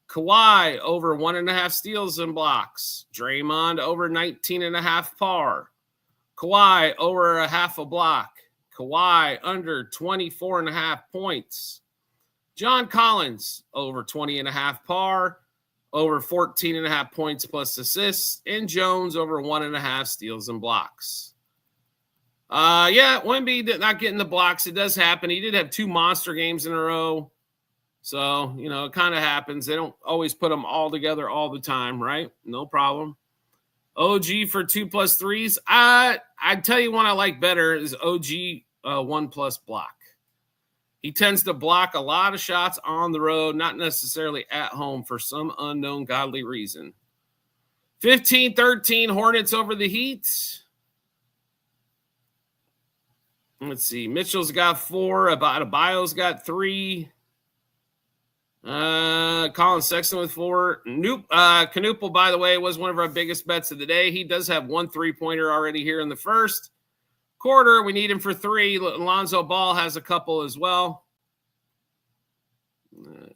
Kawhi over 1.5 steals and blocks. Draymond over 19.5 par. Kawhi over 0.5 block. Kawhi under 24.5 points. John Collins over 20.5 par. Over 14.5 points plus assists, and Jones over 1.5 steals and blocks. Yeah, Wemby not getting the blocks. It does happen. He did have 2 monster games in a row. So, you know, it kind of happens. They don't always put them all together all the time, right? No problem. OG for 2+ threes. I tell you one I like better is OG 1+ block. He tends to block a lot of shots on the road, not necessarily at home for some unknown godly reason. 15-13 Hornets over the Heat. Let's see. Mitchell's got 4. Adebayo's got 3. Colin Sexton with 4. Knuppel, by the way, was one of our biggest bets of the day. He does have 1 3-pointer already here in the first. quarter. We need him for 3. Lonzo Ball has a couple as well.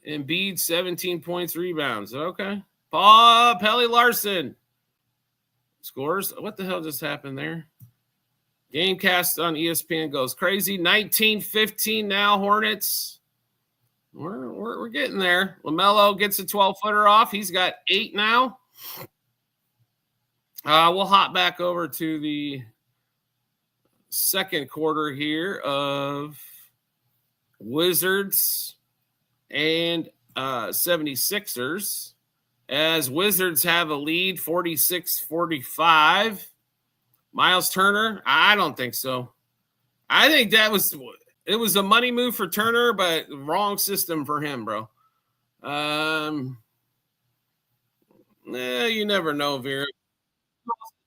Embiid, 17 points, rebounds. Okay. Pelly Larson scores. What the hell just happened there? Gamecast on ESPN goes crazy. 19-15 now, Hornets. We're getting there. LaMelo gets a 12-footer off. He's got 8 now. We'll hop back over to the second quarter here of Wizards and 76ers, as Wizards have a lead 46-45. Miles Turner, I don't think so. I think it was a money move for Turner, but wrong system for him, bro. You never know, Vera.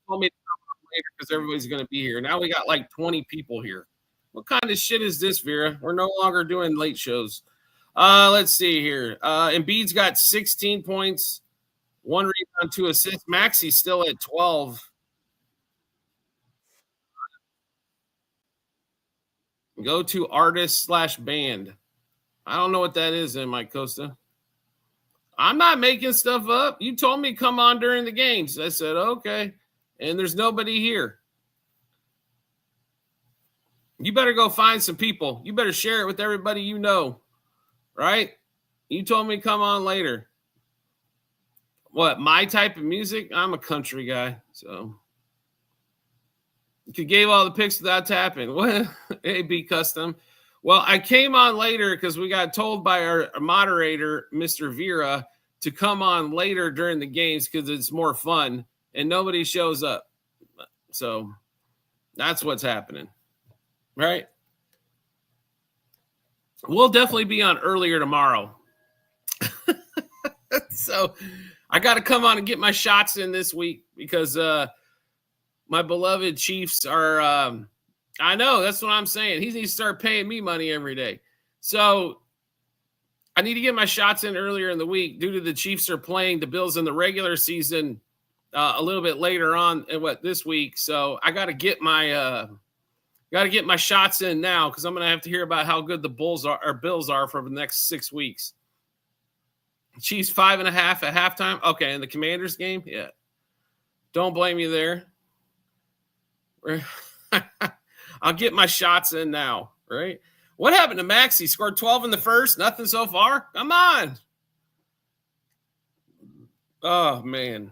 Told me later because everybody's going to be here. Now we got like 20 people here. What kind of shit is this, Vera? We're no longer doing late shows. Let's see here. Embiid's got 16 points, 1 rebound, 2 assists. Maxi's still at 12. Go to artist/band. I don't know what that is in Mike Costa. I'm not making stuff up. You told me come on during the games. I said, okay. And there's nobody here. You better go find some people. You better share it with everybody you know. Right? You told me come on later. What, my type of music? I'm a country guy, so you gave all the picks without tapping. What? AB Custom. Well, I came on later because we got told by our moderator, Mr. Vera, to come on later during the games because it's more fun, and nobody shows up. So that's what's happening, right? We'll definitely be on earlier tomorrow. So I got to come on and get my shots in this week because my beloved Chiefs are I know, that's what I'm saying. He needs to start paying me money every day. So I need to get my shots in earlier in the week due to the Chiefs are playing the Bills in the regular season a little bit later on this week. So I got to get my shots in now because I'm going to have to hear about how good the Bills are for the next 6 weeks. Chiefs 5.5 at halftime. Okay, in the Commanders game, yeah. Don't blame you there. I'll get my shots in now, right? What happened to Max? He scored 12 in the first. Nothing so far. Come on. Oh, man.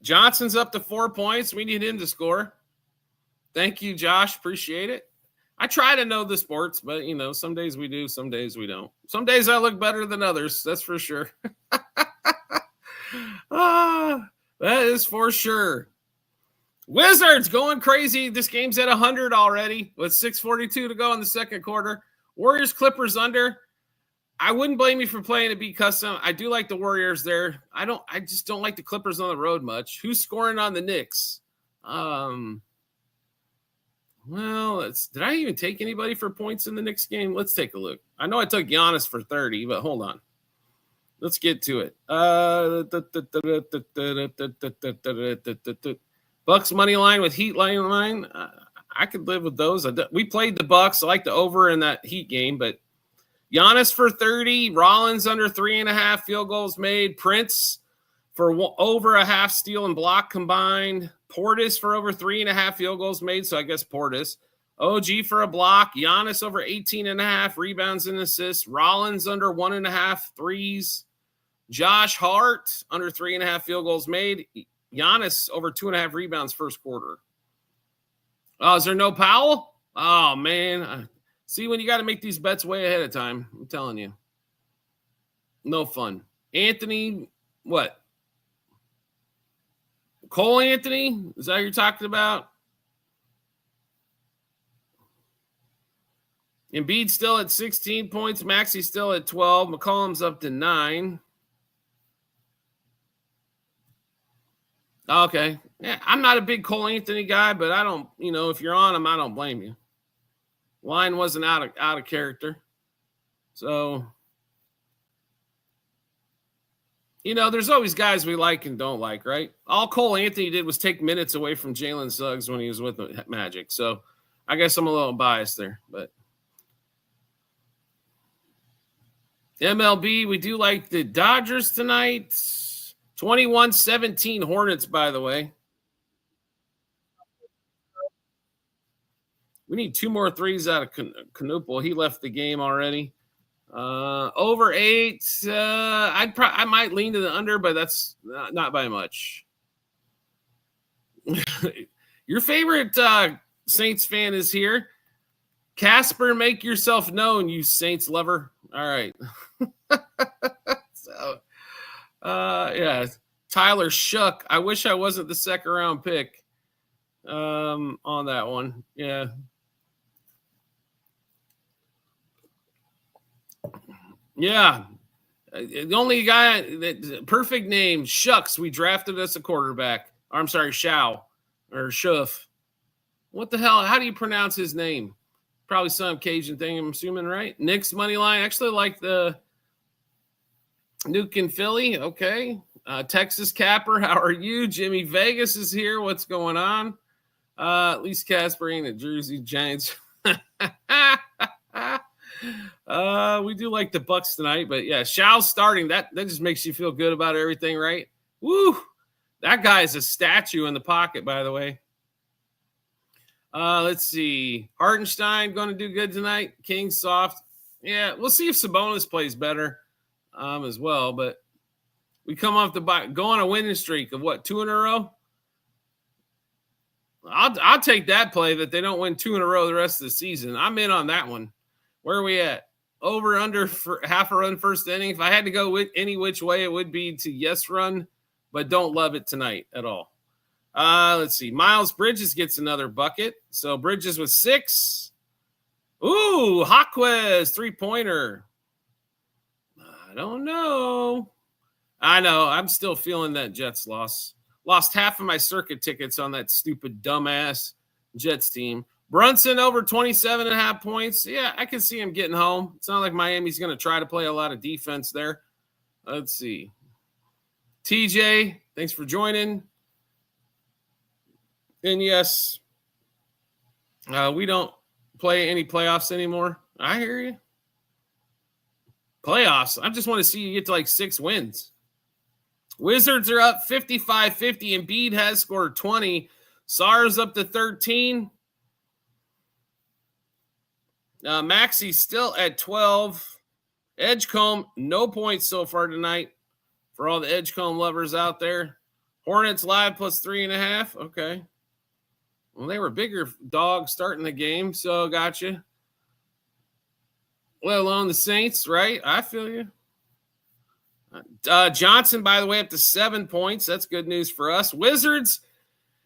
Johnson's up to 4 points. We need him to score. Thank you, Josh. Appreciate it. I try to know the sports, but, some days we do, some days we don't. Some days I look better than others. That's for sure. That is for sure. Wizards going crazy. This game's at 100 already with 6:42 to go in the second quarter. Warriors Clippers under. I wouldn't blame you for playing to be custom. I do like the Warriors there. I just don't like the Clippers on the road much. Who's scoring on the Knicks? Well, did I even take anybody for points in the Knicks game? Let's take a look. I know I took Giannis for 30, but hold on. Let's get to it. Bucks money line with Heat line. I could live with those. We played the Bucks. I like the over in that Heat game, but Giannis for 30, Rollins under 3.5 field goals made, Prince for over a half steal and block combined, Portis for over 3.5 field goals made, so I guess Portis. OG for a block, Giannis over 18.5 rebounds and assists, Rollins under 1.5 threes, Josh Hart under 3.5 field goals made, Giannis over 2.5 rebounds first quarter. Oh, is there no Powell? Oh, man. See, when you got to make these bets way ahead of time, I'm telling you. No fun. Anthony, what? Cole Anthony? Is that what you're talking about? Embiid still at 16 points. Maxey still at 12. McCollum's up to 9. Okay. Yeah, I'm not a big Cole Anthony guy, but I don't, if you're on him, I don't blame you. Line wasn't out of character. So You know, there's always guys we like and don't like, right? All Cole Anthony did was take minutes away from Jalen Suggs when he was with the Magic. So I guess I'm a little biased there, but MLB, we do like the Dodgers tonight. 21-17 Hornets, by the way. We need 2 more threes out of Knuppel. He left the game already. Over 8. I might lean to the under, but that's not by much. Your favorite Saints fan is here. Casper, make yourself known, you Saints lover. All right. So, yeah, Tyler Shook. I wish I wasn't the second round pick on that one. Yeah. Yeah. The only guy that perfect name, Shucks. We drafted us a quarterback. I'm sorry, Shao or Shuff. What the hell? How do you pronounce his name? Probably some Cajun thing, I'm assuming, right? Nick's money line. Actually, like the Nuke in Philly. Okay. Texas Capper, how are you? Jimmy Vegas is here. What's going on? At least Casper ain't a Jersey Giants. We do like the Bucks tonight, but yeah, Shao's starting. That just makes you feel good about everything, right? Woo! That guy is a statue in the pocket, by the way. Let's see. Hartenstein going to do good tonight. King soft. Yeah, we'll see if Sabonis plays better as well. But we come off go on a winning streak of what, 2 in a row? I'll take that play that they don't win 2 in a row the rest of the season. I'm in on that one. Where are we at? Over under for half a run first inning. If I had to go with any which way, it would be to yes run, but don't love it tonight at all. Let's see. Miles Bridges gets another bucket. So Bridges with 6. Ooh, Hawquez 3-pointer. I don't know. I know. I'm still feeling that Jets loss. Lost half of my circuit tickets on that stupid dumbass Jets team. Brunson over 27.5 points. Yeah, I can see him getting home. It's not like Miami's going to try to play a lot of defense there. Let's see. TJ, thanks for joining. And yes, we don't play any playoffs anymore. I hear you. Playoffs. I just want to see you get to like 6 wins. Wizards are up 55-50. Embiid has scored 20. Sar's up to 13. Maxey's still at 12. Edgecombe, no points so far tonight for all the Edgecombe lovers out there. Hornets live plus 3.5. Okay. Well, they were bigger dogs starting the game, so gotcha. Let alone the Saints, right? I feel you. Johnson, by the way, up to 7 points. That's good news for us. Wizards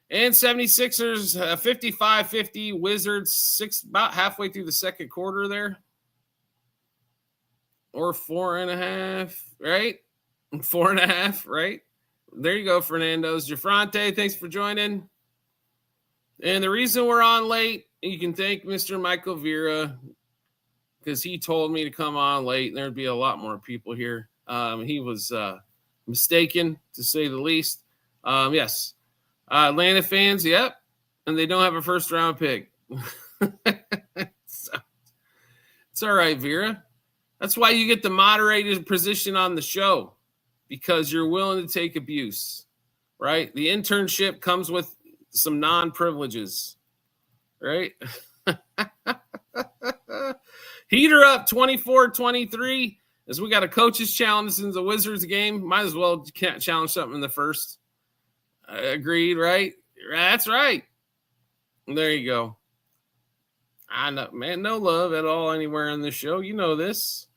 and 76ers, 55-50. Wizards, about halfway through the second quarter there. Or 4.5, right? 4.5, right? There you go, Fernando's. Jafrante, thanks for joining. And the reason we're on late, you can thank Mr. Michael Vera because he told me to come on late and there'd be a lot more people here. He was mistaken, to say the least. Yes. Atlanta fans, yep. And they don't have a first-round pick. So, it's all right, Vera. That's why you get the moderated position on the show, because you're willing to take abuse, right? The internship comes with some non-privileges, right? Heater up 24-23 as we got a coach's challenge in the Wizards game. Might as well challenge something in the first. Agreed, right? That's right. There you go. I know, man, no love at all anywhere in the show. You know this.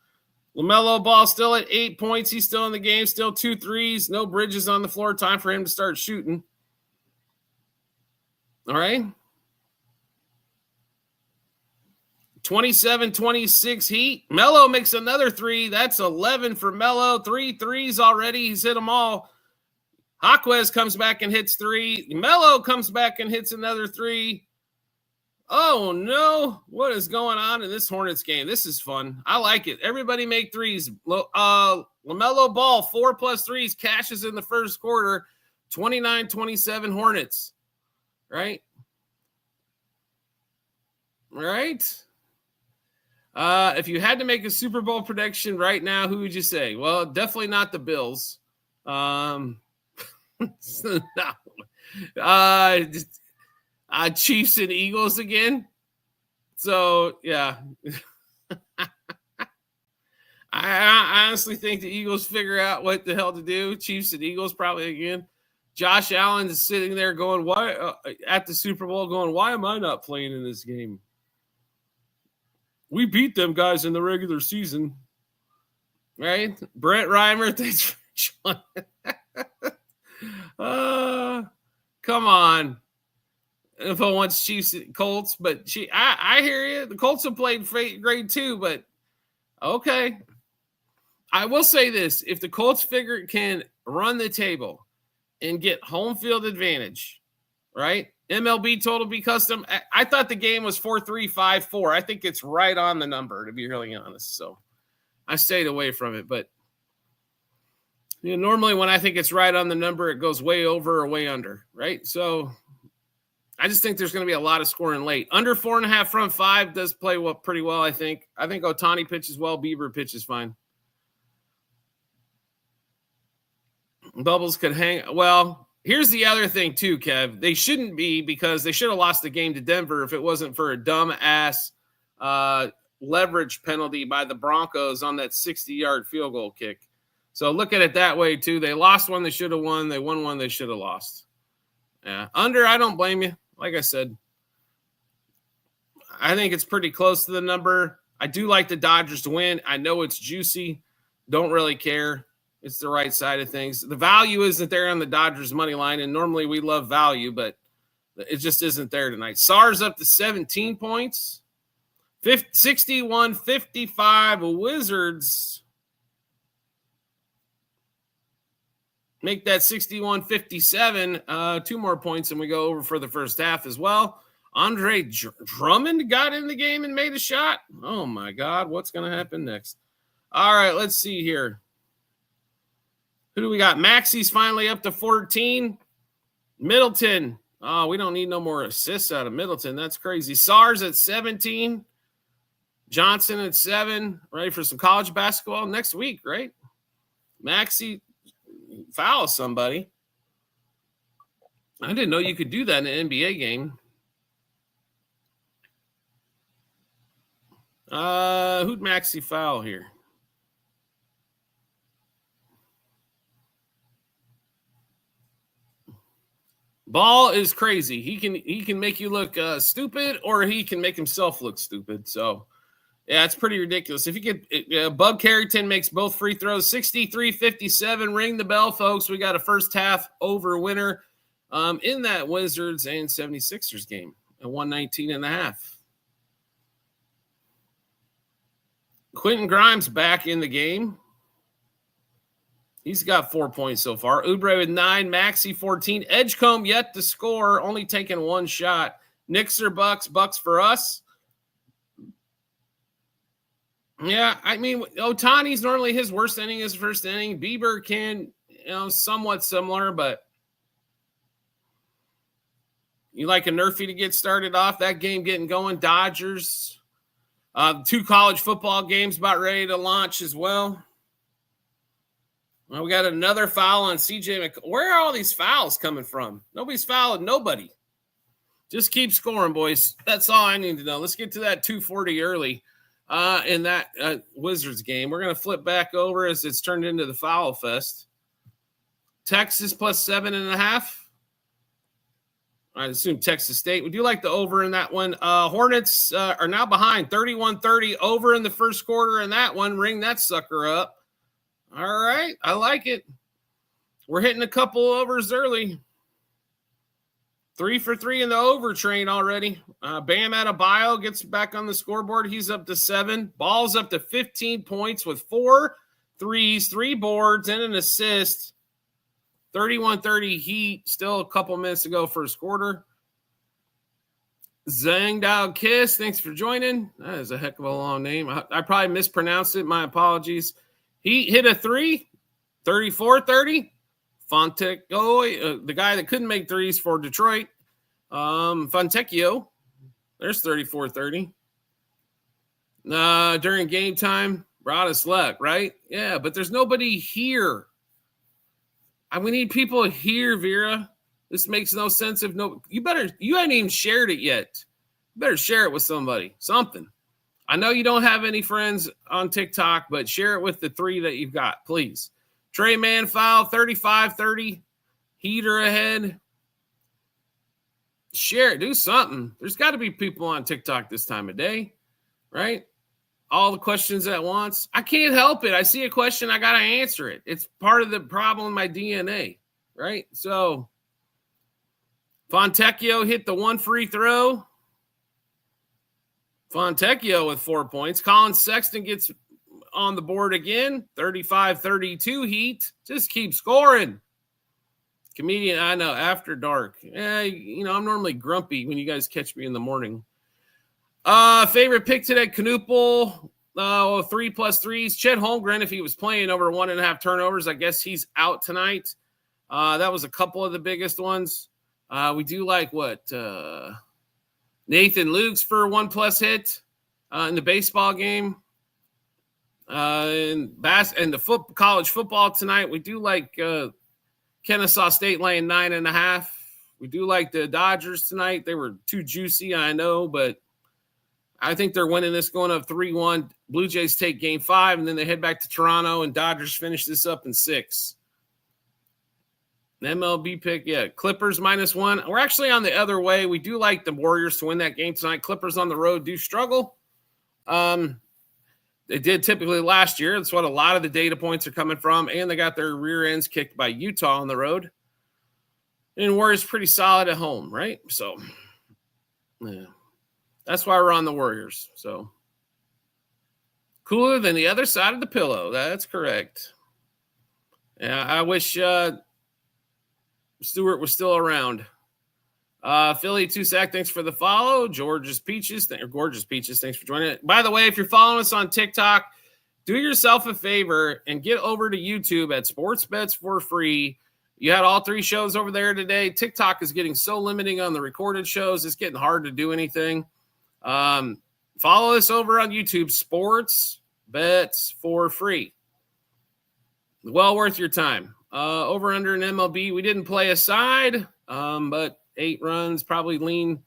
LaMelo Ball still at 8 points. He's still in the game, still 2 threes. No Bridges on the floor. Time for him to start shooting. All right. 27-26 Heat. Melo makes another 3. That's 11 for Melo. 3 threes already. He's hit them all. Hawquez comes back and hits 3. Melo comes back and hits another 3. Oh, no. What is going on in this Hornets game? This is fun. I like it. Everybody make threes. LaMelo Ball, 4+ threes, cashes in the first quarter, 29-27 Hornets. Right? Right? If you had to make a Super Bowl prediction right now, who would you say? Well, definitely not the Bills. Chiefs and Eagles again. So, yeah. I honestly think the Eagles figure out what the hell to do. Chiefs and Eagles probably again. Josh Allen is sitting there going, why at the Super Bowl going, why am I not playing in this game? We beat them guys in the regular season. Right? Brett Reimer, thanks for joining. Come on. If I want Chiefs Colts, but I hear you. The Colts have played great too, but okay. I will say this. If the Colts can run the table and get home field advantage, right? MLB total be custom. I thought the game was 4-3, 5-4. I think it's right on the number, to be really honest. So I stayed away from it. But normally when I think it's right on the number, it goes way over or way under, right? So I just think there's going to be a lot of scoring late. Under 4.5 front 5 does play pretty well, I think. I think Ohtani pitches well. Bieber pitches fine. Bubbles could hang. Well, here's the other thing too, Kev. They shouldn't be, because they should have lost the game to Denver if it wasn't for a dumb-ass leverage penalty by the Broncos on that 60-yard field goal kick. So look at it that way too. They lost one they should have won. They won one they should have lost. Yeah. Under, I don't blame you. Like I said, I think it's pretty close to the number. I do like the Dodgers to win. I know it's juicy. Don't really care. It's the right side of things. The value isn't there on the Dodgers money line, and normally we love value, but it just isn't there tonight. SARS up to 17 points. 61-55 Wizards. Make that 61-57. 2 more points, and we go over for the first half as well. Andre Drummond got in the game and made a shot. Oh, my God. What's going to happen next? All right, let's see here. Who do we got? Maxi's finally up to 14. Middleton. Oh, we don't need no more assists out of Middleton. That's crazy. SARS at 17. Johnson at 7. Ready for some college basketball next week, right? Maxi foul somebody. I didn't know you could do that in an NBA game. Who'd Maxi foul here? Ball is crazy. He can make you look stupid, or he can make himself look stupid. So, yeah, it's pretty ridiculous. If you get Bub Carrington makes both free throws, 63-57. Ring the bell, folks. We got a first half over winner in that Wizards and 76ers game at 119.5. Quentin Grimes back in the game. He's got 4 points so far. Oubre with 9, Maxi 14. Edgecombe yet to score, only taking 1 shot. Knicks or Bucks? Bucks for us. Yeah, I mean, Ohtani's normally his worst inning is first inning. Bieber can, somewhat similar, but you like a Nerfy to get started off. That game getting going. Dodgers. 2 college football games about ready to launch as well. Well, we got another foul on CJ Where are all these fouls coming from? Nobody's fouling nobody. Just keep scoring, boys. That's all I need to know. Let's get to that 240 early in that Wizards game. We're going to flip back over as it's turned into the foul fest. Texas plus 7.5. I assume Texas State. Would you like the over in that one? Hornets are now behind 31-30 over in the first quarter in that one. Ring that sucker up. All right. I like it. We're hitting a couple overs early. 3 for 3 in the over train already. Bam Adebayo gets back on the scoreboard. He's up to 7. Ball's up to 15 points with 4 threes, 3 boards, and an assist. 31-30 Heat. Still a couple minutes to go first quarter. Zhang Dao Kiss, thanks for joining. That is a heck of a long name. I probably mispronounced it. My apologies. He hit a 3, 34-30. Fontecchio, the guy that couldn't make threes for Detroit. Fontecchio, there's 34-30. During game time, Brodislek, right? Yeah, but there's nobody here. We need people here, Vera. This makes no sense if you haven't even shared it yet. You better share it with somebody, something. I know you don't have any friends on TikTok, but share it with the 3 that you've got, please. Trey Man foul, 35-30. Heater ahead. Share it, do something. There's got to be people on TikTok this time of day, right? All the questions at once. I can't help it. I see a question, I got to answer it. It's part of the problem in my DNA, right? So, Fontecchio hit the 1 free throw. Fontecchio with 4 points. Colin Sexton gets on the board again. 35-32 Heat. Just keep scoring. Comedian, I know, after dark. I'm normally grumpy when you guys catch me in the morning. Favorite pick today, Knuppel. 3+3s. Chet Holmgren, if he was playing over 1.5 turnovers, I guess he's out tonight. That was a couple of the biggest ones. We do like Nathan Lukes for 1+ hit in the baseball game. And the college football tonight, we do like Kennesaw State laying 9.5. We do like the Dodgers tonight. They were too juicy, I know, but I think they're winning this, going up 3-1. Blue Jays take game 5, and then they head back to Toronto, and Dodgers finish this up in 6. MLB pick, yeah. Clippers -1. We're actually on the other way. We do like the Warriors to win that game tonight. Clippers on the road do struggle. They did typically last year. That's what a lot of the data points are coming from. And they got their rear ends kicked by Utah on the road. And Warriors pretty solid at home, right? So, yeah. That's why we're on the Warriors. So, cooler than the other side of the pillow. That's correct. Yeah, I wish Stewart was still around. Philly Tusac, thanks for the follow. Gorgeous Peaches, thanks for joining it. By the way, if you're following us on TikTok, do yourself a favor and get over to YouTube at Sports Bets for Free. You had all 3 shows over there today. TikTok is getting so limiting on the recorded shows. It's getting hard to do anything. Follow us over on YouTube, Sports Bets for Free. Well worth your time. Over under an MLB. We didn't play a side, but 8 runs, probably lean.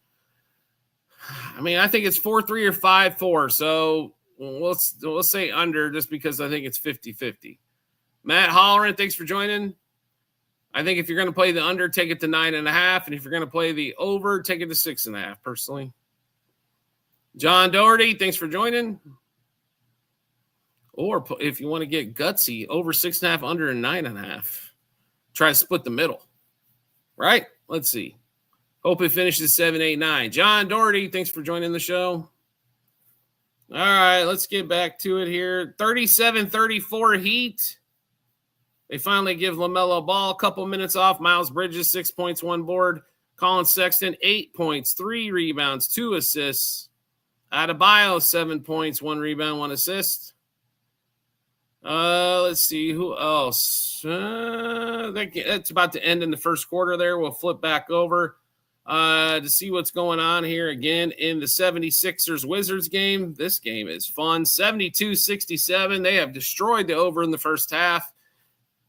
I think it's 4-3 or 5-4. So we'll say under just because I think it's 50-50. Matt Holleran, thanks for joining. I think if you're going to play the under, take it to 9.5. And if you're going to play the over, take it to 6.5, personally. John Doherty, thanks for joining. Or if you want to get gutsy, over 6.5, under and 9.5. Try to split the middle. Right? Let's see. Hope it finishes 7, 8, 9. John Doherty, thanks for joining the show. All right, let's get back to it here. 37-34 Heat. They finally give LaMelo Ball a couple minutes off. Miles Bridges, 6 points, 1 board. Colin Sexton, 8 points, 3 rebounds, 2 assists. Adebayo, 7 points, 1 rebound, 1 assist. Let's see who else. That's about to end in the first quarter there. We'll flip back over to see what's going on here again in the 76ers Wizards game. This game is fun. 72-67. They have destroyed the over in the first half.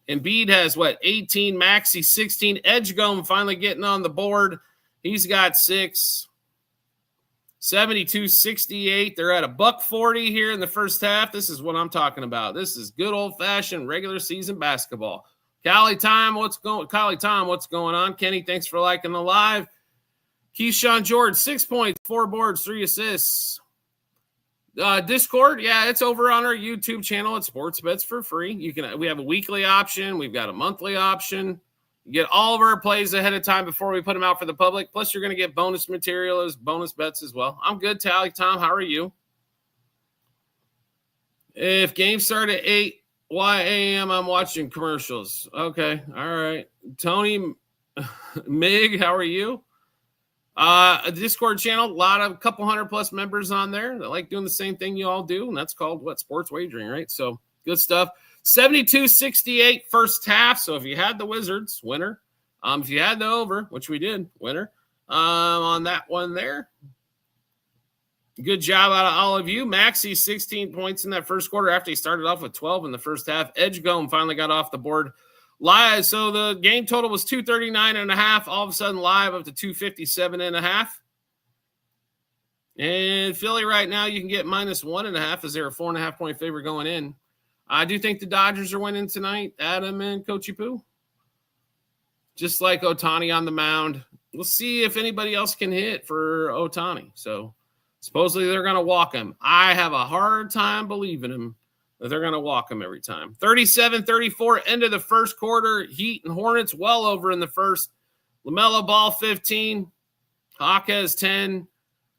Embiid has 18, Maxey 16. Edgecombe finally getting on the board. He's got 6. 72-68. They're at $140 here in the first half. This is what I'm talking about. This is good old-fashioned regular season basketball. Cali Time, what's going on? Kenny, thanks for liking the live. Keyshawn George, 6 points, 4 boards, 3 assists. Discord, yeah, it's over on our YouTube channel at Sports Bets for Free. We have a weekly option. We've got a monthly option. You get all of our plays ahead of time before we put them out for the public. Plus, you're going to get bonus material as bonus bets as well. I'm good, Tally Tom. How are you? If games start at 8 a.m., I'm watching commercials. Okay. All right. Tony Mig, how are you? A Discord channel, a couple hundred plus members on there that like doing the same thing you all do, and that's called sports wagering, right? So good stuff. 72-68 first half. So if you had the Wizards, winner. If you had the over, which we did, winner. On that one there. Good job out of all of you. Maxey, 16 points in that first quarter after he started off with 12 in the first half. Edgecombe finally got off the board live. So the game total was 239.5. All of a sudden live up to 257.5. And Philly right now, you can get -1.5 as they're a 4.5 point favorite going in. I do think the Dodgers are winning tonight, Adam and Coachy Poo. Just like Ohtani on the mound. We'll see if anybody else can hit for Ohtani. So supposedly they're going to walk him. I have a hard time believing him that they're going to walk him every time. 37-34, end of the first quarter. Heat and Hornets well over in the first. LaMelo Ball, 15. Hawkes, 10.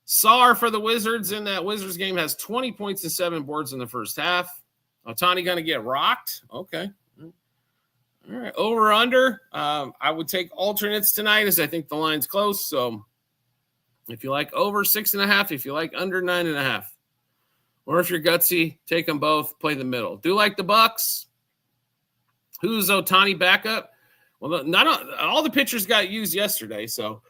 Sarr for the Wizards in that Wizards game has 20 points and 7 boards in the first half. Ohtani going to get rocked? Okay. All right. Over under. I would take alternates tonight as I think the line's close. So if you like over 6.5, if you like under 9.5, or if you're gutsy, take them both, play the middle. Do like the Bucks. Who's Ohtani backup? Well, not all the pitchers got used yesterday, so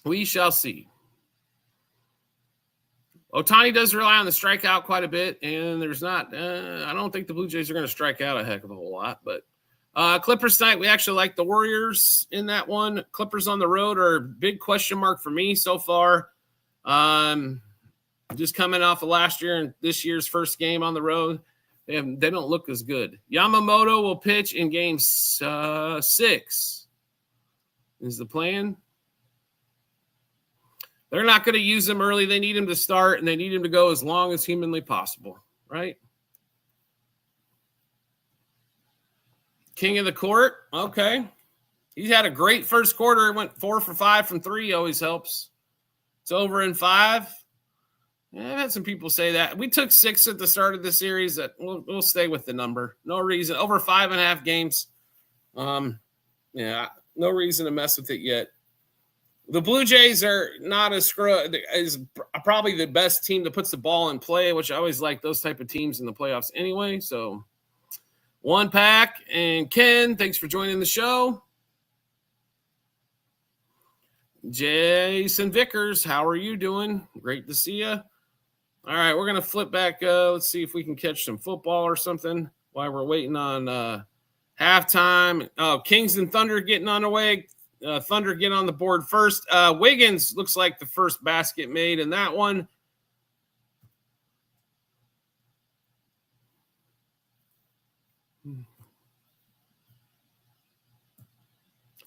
we shall see. Ohtani does rely on the strikeout quite a bit, and there's not I don't think the Blue Jays are going to strike out a heck of a whole lot. But Clippers tonight, we actually like the Warriors in that one. Clippers on the road are a big question mark for me so far. Just coming off of last year and this year's first game on the road, they don't look as good. Yamamoto will pitch in game 6. Is the plan? They're not going to use him early. They need him to start, and they need him to go as long as humanly possible, right? King of the court. Okay. He's had a great first quarter. He went 4 for 5 from 3. Always helps. It's over in 5. Yeah, I've had some people say that. We took 6 at the start of the series. That we'll stay with the number. No reason. Over 5.5 games. Yeah, no reason to mess with it yet. The Blue Jays are not as probably the best team that puts the ball in play, which I always like those type of teams in the playoffs anyway. So one pack. And Ken, thanks for joining the show. Jason Vickers, how are you doing? Great to see you. All right, we're going to flip back. Let's see if we can catch some football or something while we're waiting on halftime. Oh, Kings and Thunder getting on the way. Thunder get on the board first. Wiggins looks like the first basket made in that one.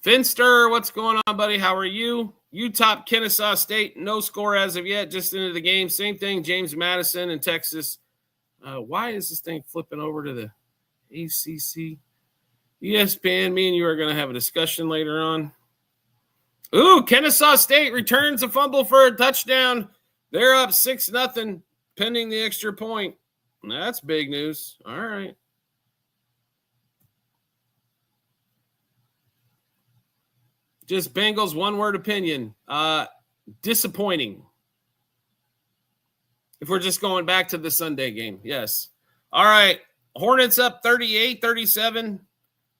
Finster, what's going on, buddy? How are you? Utah, Kennesaw State, no score as of yet, just into the game. Same thing, James Madison in Texas. Why is this thing flipping over to the ACC? ESPN, me and you are going to have a discussion later on. Ooh, Kennesaw State returns a fumble for a touchdown. They're up 6-0, pending the extra point. That's big news. All right. Just Bengals, one-word opinion. Disappointing. If we're just going back to the Sunday game, yes. All right. Hornets up 38-37.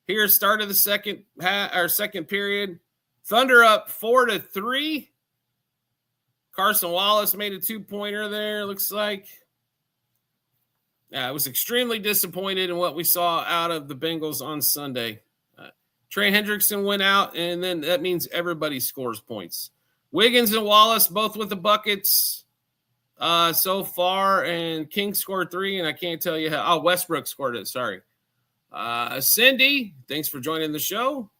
Here, start of the second period. Thunder up 4-3. Carson Wallace made a 2-pointer there, looks like. Yeah, I was extremely disappointed in what we saw out of the Bengals on Sunday. Trey Hendrickson went out, and then that means everybody scores points. Wiggins and Wallace both with the buckets so far, and King scored 3, and I can't tell you how. Oh, Westbrook scored it, sorry. Cindy, thanks for joining the show.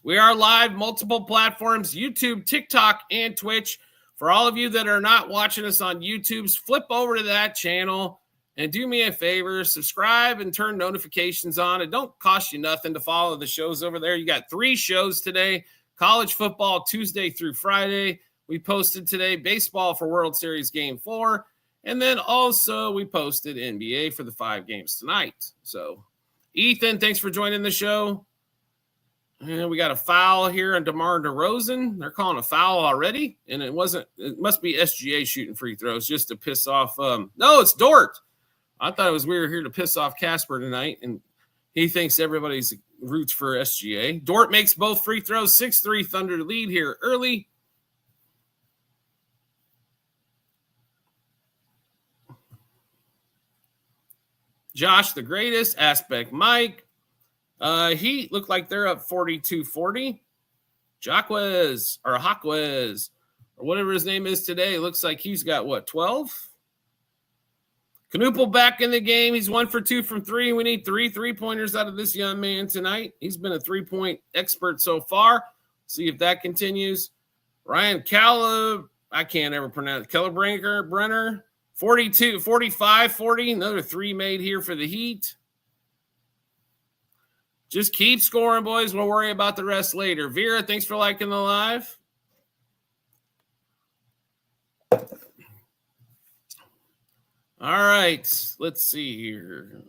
We are live, multiple platforms, YouTube, TikTok, and Twitch. For all of you that are not watching us on YouTube, flip over to that channel and do me a favor, subscribe and turn notifications on. It don't cost you nothing to follow the shows over there. You got 3 shows today, college football Tuesday through Friday. We posted today baseball for World Series Game 4. And then also we posted NBA for the 5 games tonight. So, Ethan, thanks for joining the show. And we got a foul here on DeMar DeRozan. They're calling a foul already, and it must be SGA shooting free throws just to piss off. No, it's Dort. I thought it was we were here to piss off Casper tonight, and he thinks everybody's roots for SGA. Dort makes both free throws. 6-3 Thunder lead here early. Josh the greatest. Aspect Mike. Heat look like they're up 42-40. Jacquez or Hawquez or whatever his name is today. Looks like he's got what, 12? Knuppel back in the game. He's 1 for 2 from 3. We need 3 3-pointers out of this young man tonight. He's been a 3-point expert so far. See if that continues. Ryan Caleb, I can't ever pronounce Brenner. 42, 45, 40. Another 3 made here for the Heat. Just keep scoring, boys. We'll worry about the rest later. Vera, thanks for liking the live. All right. Let's see here.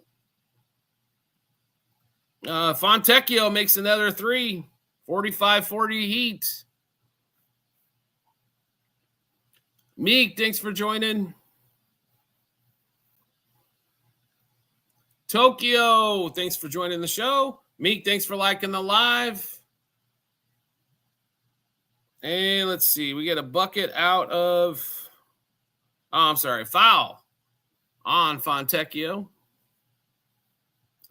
Fontecchio makes another 3. 45-40 Heat. Meek, thanks for joining. Tokyo, thanks for joining the show. Meek, thanks for liking the live. And let's see. We get a bucket out of, foul on Fontecchio.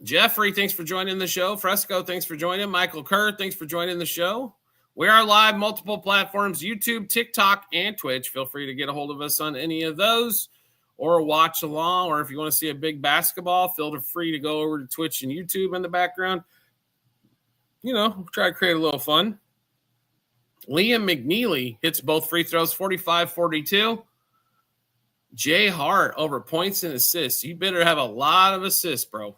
Jeffrey, thanks for joining the show. Fresco, thanks for joining. Michael Kerr, thanks for joining the show. We are live multiple platforms, YouTube, TikTok, and Twitch. Feel free to get a hold of us on any of those or watch along. Or if you want to see a big basketball, feel free to go over to Twitch and YouTube in the background. You know, try to create a little fun. Liam McNeely hits both free throws, 45-42. Jay Hart over points and assists. You better have a lot of assists, bro.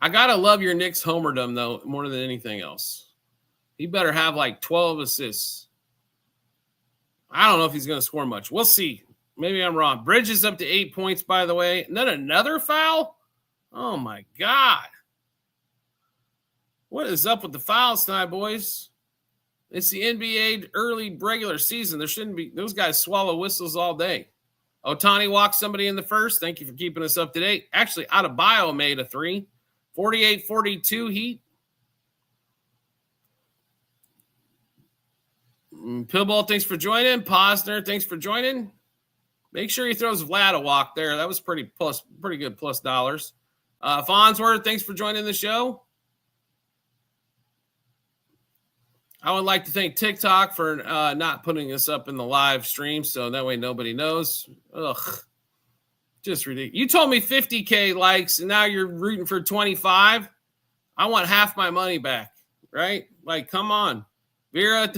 I got to love your Knicks homerdom, though, more than anything else. He better have like 12 assists. I don't know if he's going to score much. We'll see. Maybe I'm wrong. Bridges up to 8 points, by the way. And then another foul? Oh, my God. What is up with the fouls tonight, boys? It's the NBA early regular season. There shouldn't be – those guys swallow whistles all day. Otani walked somebody in the first. Thank you for keeping us up to date. Actually, Adebayo made a 3. 48-42 Heat. Pillball, thanks for joining. Posner, thanks for joining. Make sure he throws Vlad a walk there. That was pretty good plus dollars. Farnsworth, thanks for joining the show. I would like to thank TikTok for not putting us up in the live stream, so that way nobody knows. Ugh. Just ridiculous. You told me 50K likes, and now you're rooting for 25. I want half my money back, right? Like, come on. Vera,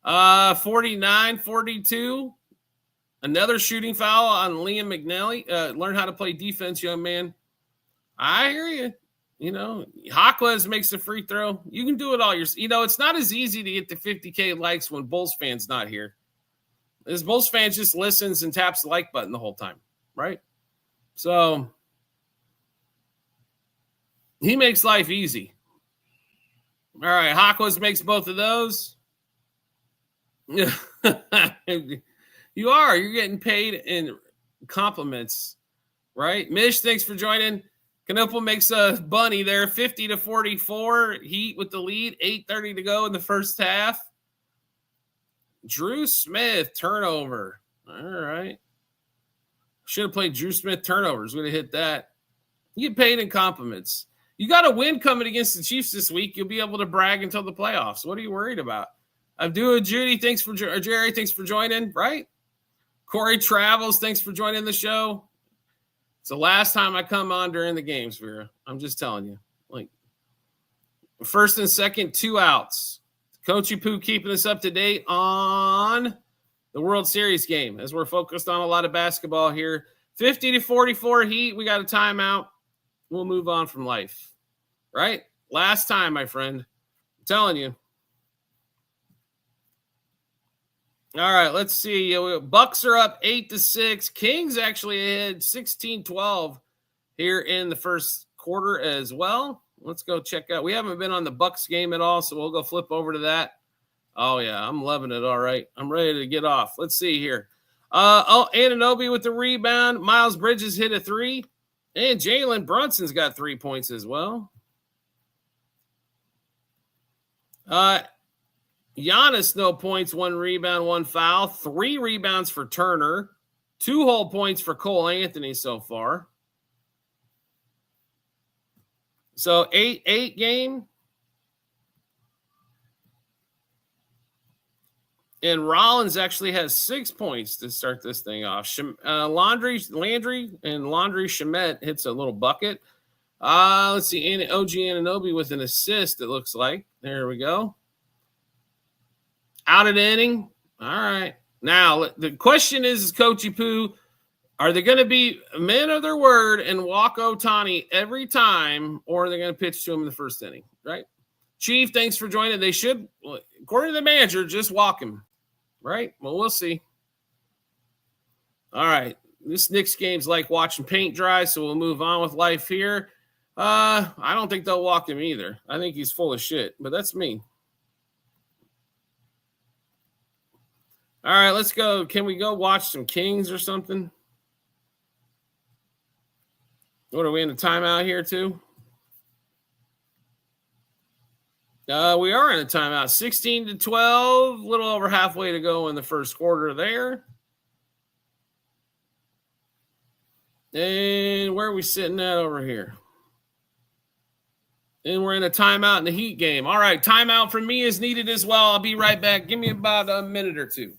49-42. Another shooting foul on Liam McNally. Learn how to play defense, young man. I hear you. You know, Hawquez makes a free throw. You can do it all yourself. You know, it's not as easy to get the 50K likes when Bulls fans not here. This Bulls fan just listens and taps the like button the whole time, right? So he makes life easy. All right, Hawkins makes both of those. You are. You're getting paid in compliments, right? Mish, thanks for joining. Knuppel makes a bunny there, 50-44. Heat with the lead, 8:30 to go in the first half. Drew Smith, turnover. All right. Should have played Drew Smith turnovers. Would have hit that. You get paid in compliments. You got a win coming against the Chiefs this week. You'll be able to brag until the playoffs. What are you worried about? Abdul Judy, Jerry, thanks for joining, right? Corey Travels, thanks for joining the show. It's the last time I come on during the games, Vera. I'm just telling you. Like, first and second, 2 outs. Coachy Poo keeping us up to date on the World Series game as we're focused on a lot of basketball here. 50-44 Heat. We got a timeout. We'll move on from life. Right? Last time, my friend. I'm telling you. All right, let's see. Bucks are up 8-6. Kings actually ahead 16-12 here in the first quarter as well. Let's go check out. We haven't been on the Bucks game at all, so we'll go flip over to that. Oh, yeah, I'm loving it. All right. I'm ready to get off. Let's see here. Anunoby with the rebound. Miles Bridges hit a 3. And Jalen Brunson's got 3 points as well. Giannis, no points, 1 rebound, 1 foul. 3 rebounds for Turner. 2 whole points for Cole Anthony so far. So 8-8 game. And Rollins actually has 6 points to start this thing off. Landry and Landry Shamet hits a little bucket. Let's see. OG Anunoby with an assist, it looks like. There we go. Out an inning. All right. Now, the question is Coachy Poo, are they going to be men of their word and walk Ohtani every time, or are they going to pitch to him in the first inning, right? Chief, thanks for joining. They should, according to the manager, just walk him. Right? Well, we'll see. All right. This Knicks game's like watching paint dry, so we'll move on with life here. I don't think they'll walk him either. I think he's full of shit, but that's me. All right, let's go. Can we go watch some Kings or something? What, are we in a timeout here too? We are in a timeout. 16-12, a little over halfway to go in the first quarter there. And where are we sitting at over here? And we're in a timeout in the Heat game. All right, timeout from me is needed as well. I'll be right back. Give me about a minute or two.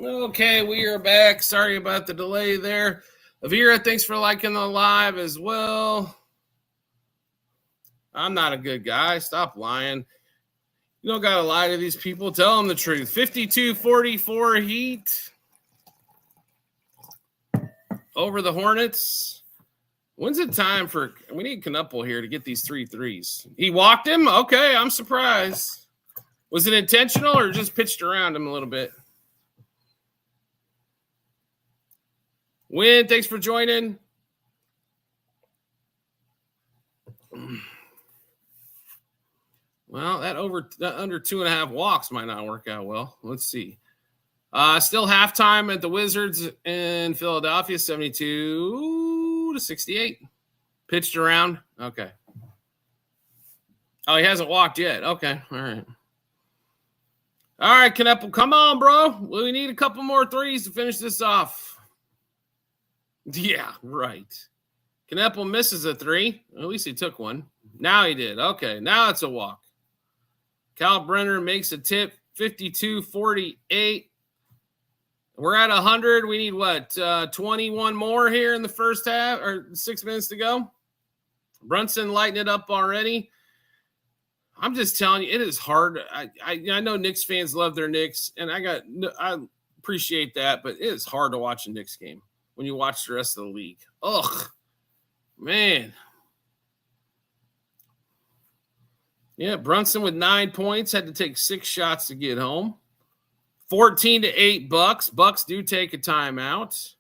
Okay, we are back. Sorry about the delay there. Avira, thanks for liking the live as well. I'm not a good guy. Stop lying. You don't got to lie to these people. Tell them the truth. 52-44 Heat over the Hornets. When's it time for – we need Knuppel here to get these 3 threes. He walked him? Okay, I'm surprised. Was it intentional or just pitched around him a little bit? Win, thanks for joining. Well, that under 2.5 walks might not work out well. Let's see. Still halftime at the Wizards in Philadelphia, 72-68. Pitched around. Okay. Oh, he hasn't walked yet. Okay. All right. All right, Knuppel, come on, bro. We need a couple more threes to finish this off. Yeah, right. Knuppel misses a 3. At least he took one. Now he did. Okay, now it's a walk. Cal Brenner makes a tip 52-48. We're at 100. We need what? 21 more here in the first half, or 6 minutes to go. Brunson lighting it up already. I'm just telling you, it is hard. I know Knicks fans love their Knicks, and I appreciate that, but it is hard to watch a Knicks game when you watch the rest of the league. Ugh, man. Yeah, Brunson with 9 points, had to take 6 shots to get home. 14-8 Bucks. Bucks do take a timeout.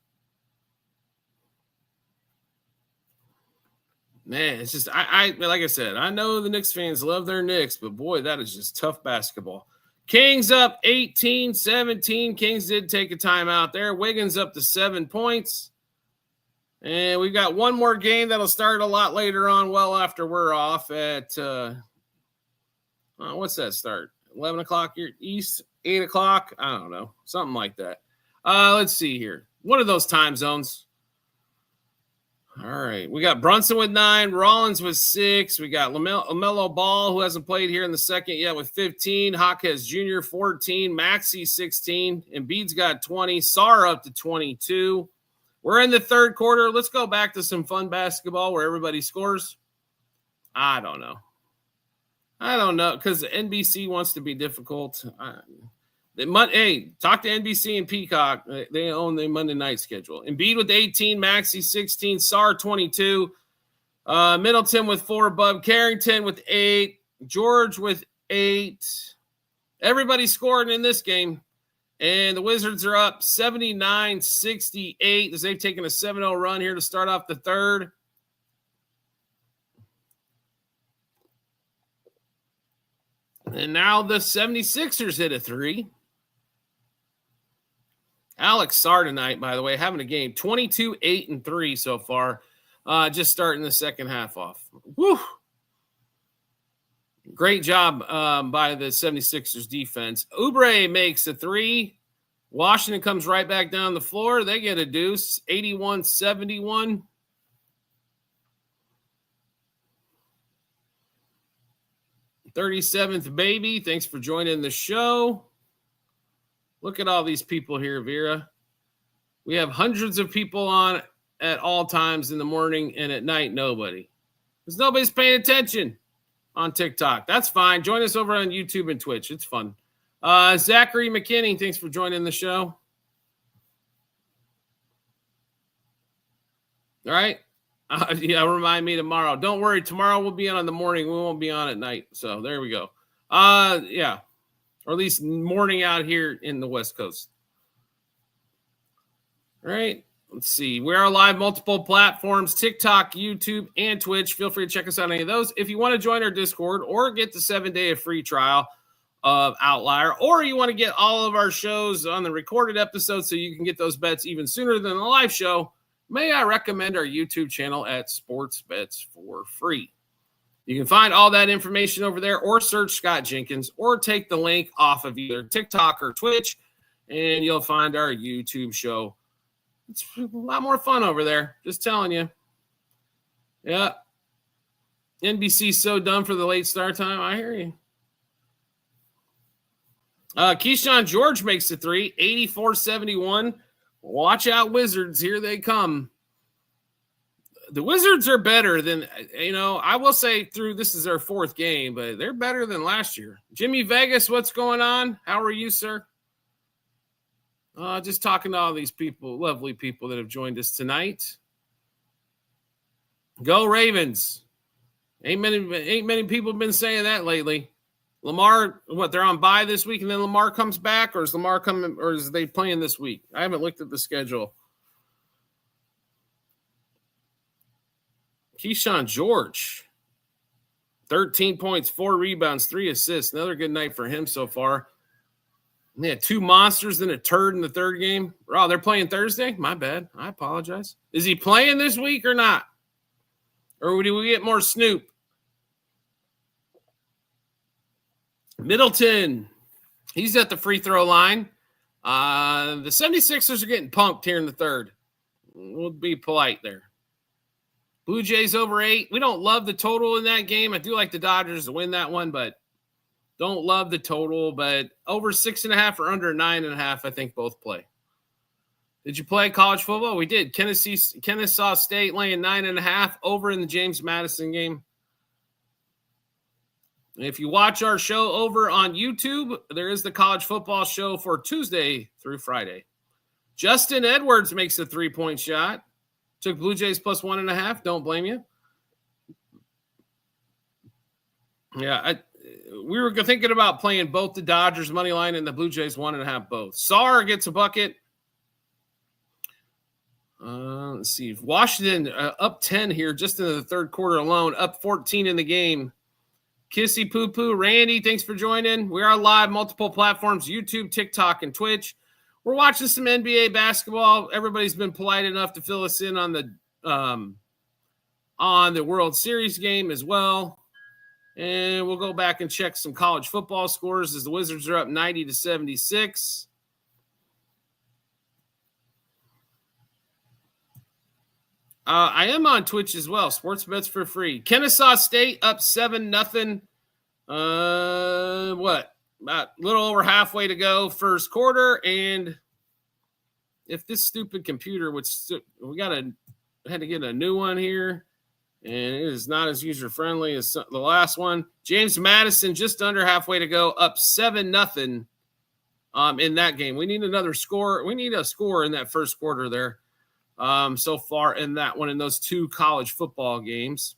Man, it's just I like I said, I know the Knicks fans love their Knicks, but boy, that is just tough basketball. Kings up 18-17. Kings did take a timeout there. Wiggins up to 7 points. And we've got one more game that'll start a lot later on, well after we're off at what's that start? 11 o'clock East, 8 o'clock? I don't know. Something like that. Let's see here. One of those time zones. All right. We got Brunson with 9. Rollins with 6. We got LaMelo Ball, who hasn't played here in the second yet, with 15. Hawkes Jr., 14. Maxey, 16. Embiid's got 20. Sarr up to 22. We're in the third quarter. Let's go back to some fun basketball where everybody scores. I don't know because the NBC wants to be difficult. Hey, talk to NBC and Peacock. They own the Monday night schedule. Embiid with 18, Maxey 16, Sarr 22, Middleton with 4, Bub Carrington with 8, George with 8. Everybody scoring in this game. And the Wizards are up 79-68 as they've taken a 7-0 run here to start off the third. And now the 76ers hit a 3. Alex Sarr tonight, by the way, having a game. 22, 8, and 3 so far. Just starting the second half off. Woo! Great job by the 76ers defense. Oubre makes a 3. Washington comes right back down the floor. They get a deuce. 81-71. "37th baby, thanks for joining the show." Look at all these people here, Vera. We have hundreds of people on at all times in the morning, and at night, nobody. Because nobody's paying attention on TikTok. That's fine. Join us over on YouTube and Twitch. It's fun. Zachary McKinney, thanks for joining the show. All right. Yeah, remind me tomorrow. Don't worry. Tomorrow we'll be on in the morning. We won't be on at night. So there we go. Yeah. Or at least morning out here in the West Coast. All right. Let's see. We are live multiple platforms, TikTok, YouTube, and Twitch. Feel free to check us out on any of those. If you want to join our Discord or get the 7-day of free trial of Outlier, or you want to get all of our shows on the recorded episodes so you can get those bets even sooner than the live show, may I recommend our YouTube channel at Sports Bets for Free. You can find all that information over there, or search Scott Jenkins, or take the link off of either TikTok or Twitch, and you'll find our YouTube show. It's a lot more fun over there, just telling you. Yeah. NBC's so done for the late start time. I hear you. Keyshawn George makes the 3, 84-71. Watch out, Wizards. Here they come. The Wizards are better than, I will say this is their 4th game, but they're better than last year. Jimmy Vegas, what's going on? How are you, sir? Just talking to all these people, lovely people that have joined us tonight. Go Ravens. Ain't many people been saying that lately. Lamar, they're on bye this week, and then Lamar comes back, or is Lamar coming, or is they playing this week? I haven't looked at the schedule. Keyshawn George, 13 points, 4 rebounds, 3 assists. Another good night for him so far. They had 2 monsters and a turd in the third game. Oh, they're playing Thursday? My bad. I apologize. Is he playing this week or not? Or do we get more Snoop? Middleton, he's at the free throw line. The 76ers are getting punked here in the third. We'll be polite there. Blue Jays over 8. We don't love the total in that game. I do like the Dodgers to win that one, but Don't love the total, but over 6.5 or under 9.5, I think both play. Did you play college football? We did. Kennesaw State laying 9.5 over in the James Madison game. If you watch our show over on YouTube, there is the college football show for Tuesday through Friday. Justin Edwards makes a 3-point shot. Took Blue Jays plus 1.5. Don't blame you. Yeah, we were thinking about playing both the Dodgers money line and the Blue Jays 1.5 both. Sar gets a bucket. Let's see. Washington up 10 here just in the third quarter alone, up 14 in the game. Kissy Poo Poo. Randy, thanks for joining. We are live, multiple platforms, YouTube, TikTok, and Twitch. We're watching some NBA basketball. Everybody's been polite enough to fill us in on the World Series game as well. And we'll go back and check some college football scores as the Wizards are up 90-76. I am on Twitch as well. Sports bets for free. Kennesaw State up 7-0. About a little over halfway to go first quarter. And if this stupid computer would, had to get a new one here. And it is not as user-friendly as the last one. James Madison just under halfway to go, up 7-0 in that game. We need another score. We need a score in that first quarter there. So far in that one, in those two college football games.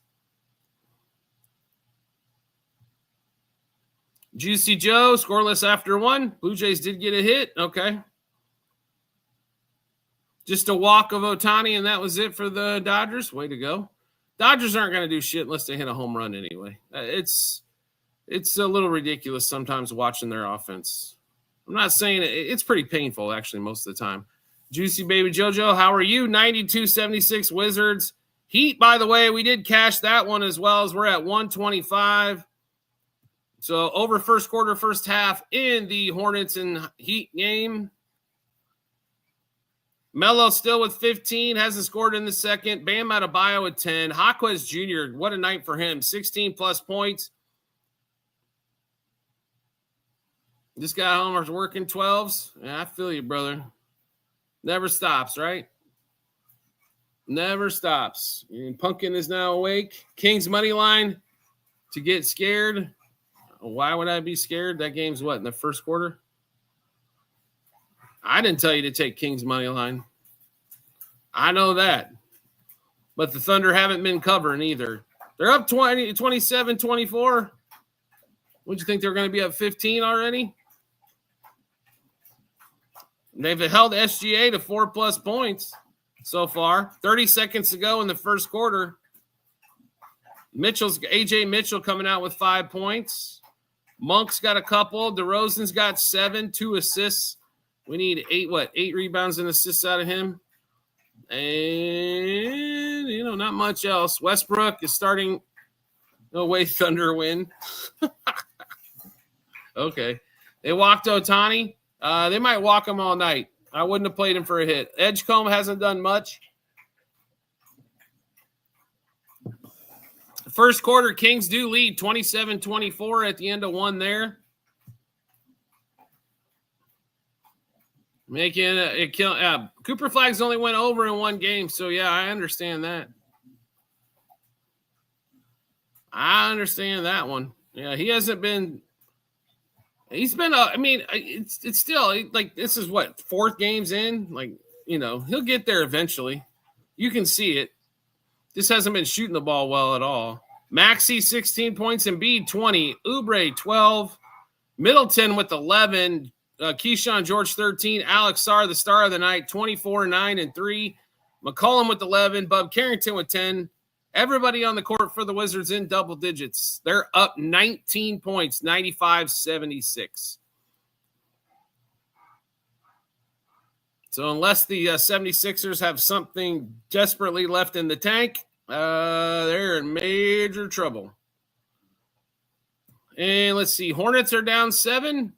Juicy Joe, scoreless after one. Blue Jays did get a hit. Okay. Just a walk of Ohtani, and that was it for the Dodgers. Way to go. Dodgers aren't going to do shit unless they hit a home run anyway. It's a little ridiculous sometimes watching their offense. I'm not saying it's pretty painful, actually, most of the time. Juicy Baby JoJo, how are you? 92-76 Wizards. Heat, by the way, we did cash that one as well as we're at 125. So over first quarter, first half in the Hornets and Heat game. Melo still with 15, hasn't scored in the second. Bam Adebayo with 10. Jaquez Jr., what a night for him. 16-plus points. This guy Homer's working 12s. Yeah, I feel you, brother. Never stops, right? Never stops. And Pumpkin is now awake. Kings money line to get scared. Why would I be scared? That game's what, in the first quarter? I didn't tell you to take Kings money line. I know that. But the Thunder haven't been covering either. They're up 27-24. Would you think they're going to be up 15 already? They've held SGA to 4+ points so far. 30 seconds to go in the first quarter. AJ Mitchell coming out with 5 points. Monk's got a couple. DeRozan's got 7, 2 assists. We need 8 rebounds and assists out of him. And, not much else. Westbrook is starting. No way, Thunder win. Okay. They walked Ohtani. They might walk him all night. I wouldn't have played him for a hit. Edgecombe hasn't done much. First quarter, Kings do lead 27-24 at the end of one there. Making it kill. Cooper Flags only went over in one game, so yeah, I understand that. I understand that one. Yeah, he hasn't been. He's been. It's still like this is what 4th games in. Like he'll get there eventually. You can see it. Just hasn't been shooting the ball well at all. Maxey 16 points, Embiid 20, Oubre 12, Middleton with 11. Keyshawn George 13, Alex Sarr, the star of the night, 24, 9, and 3. McCollum with 11, Bub Carrington with 10. Everybody on the court for the Wizards in double digits. They're up 19 points, 95-76. So unless the 76ers have something desperately left in the tank, they're in major trouble. And let's see, Hornets are down 7.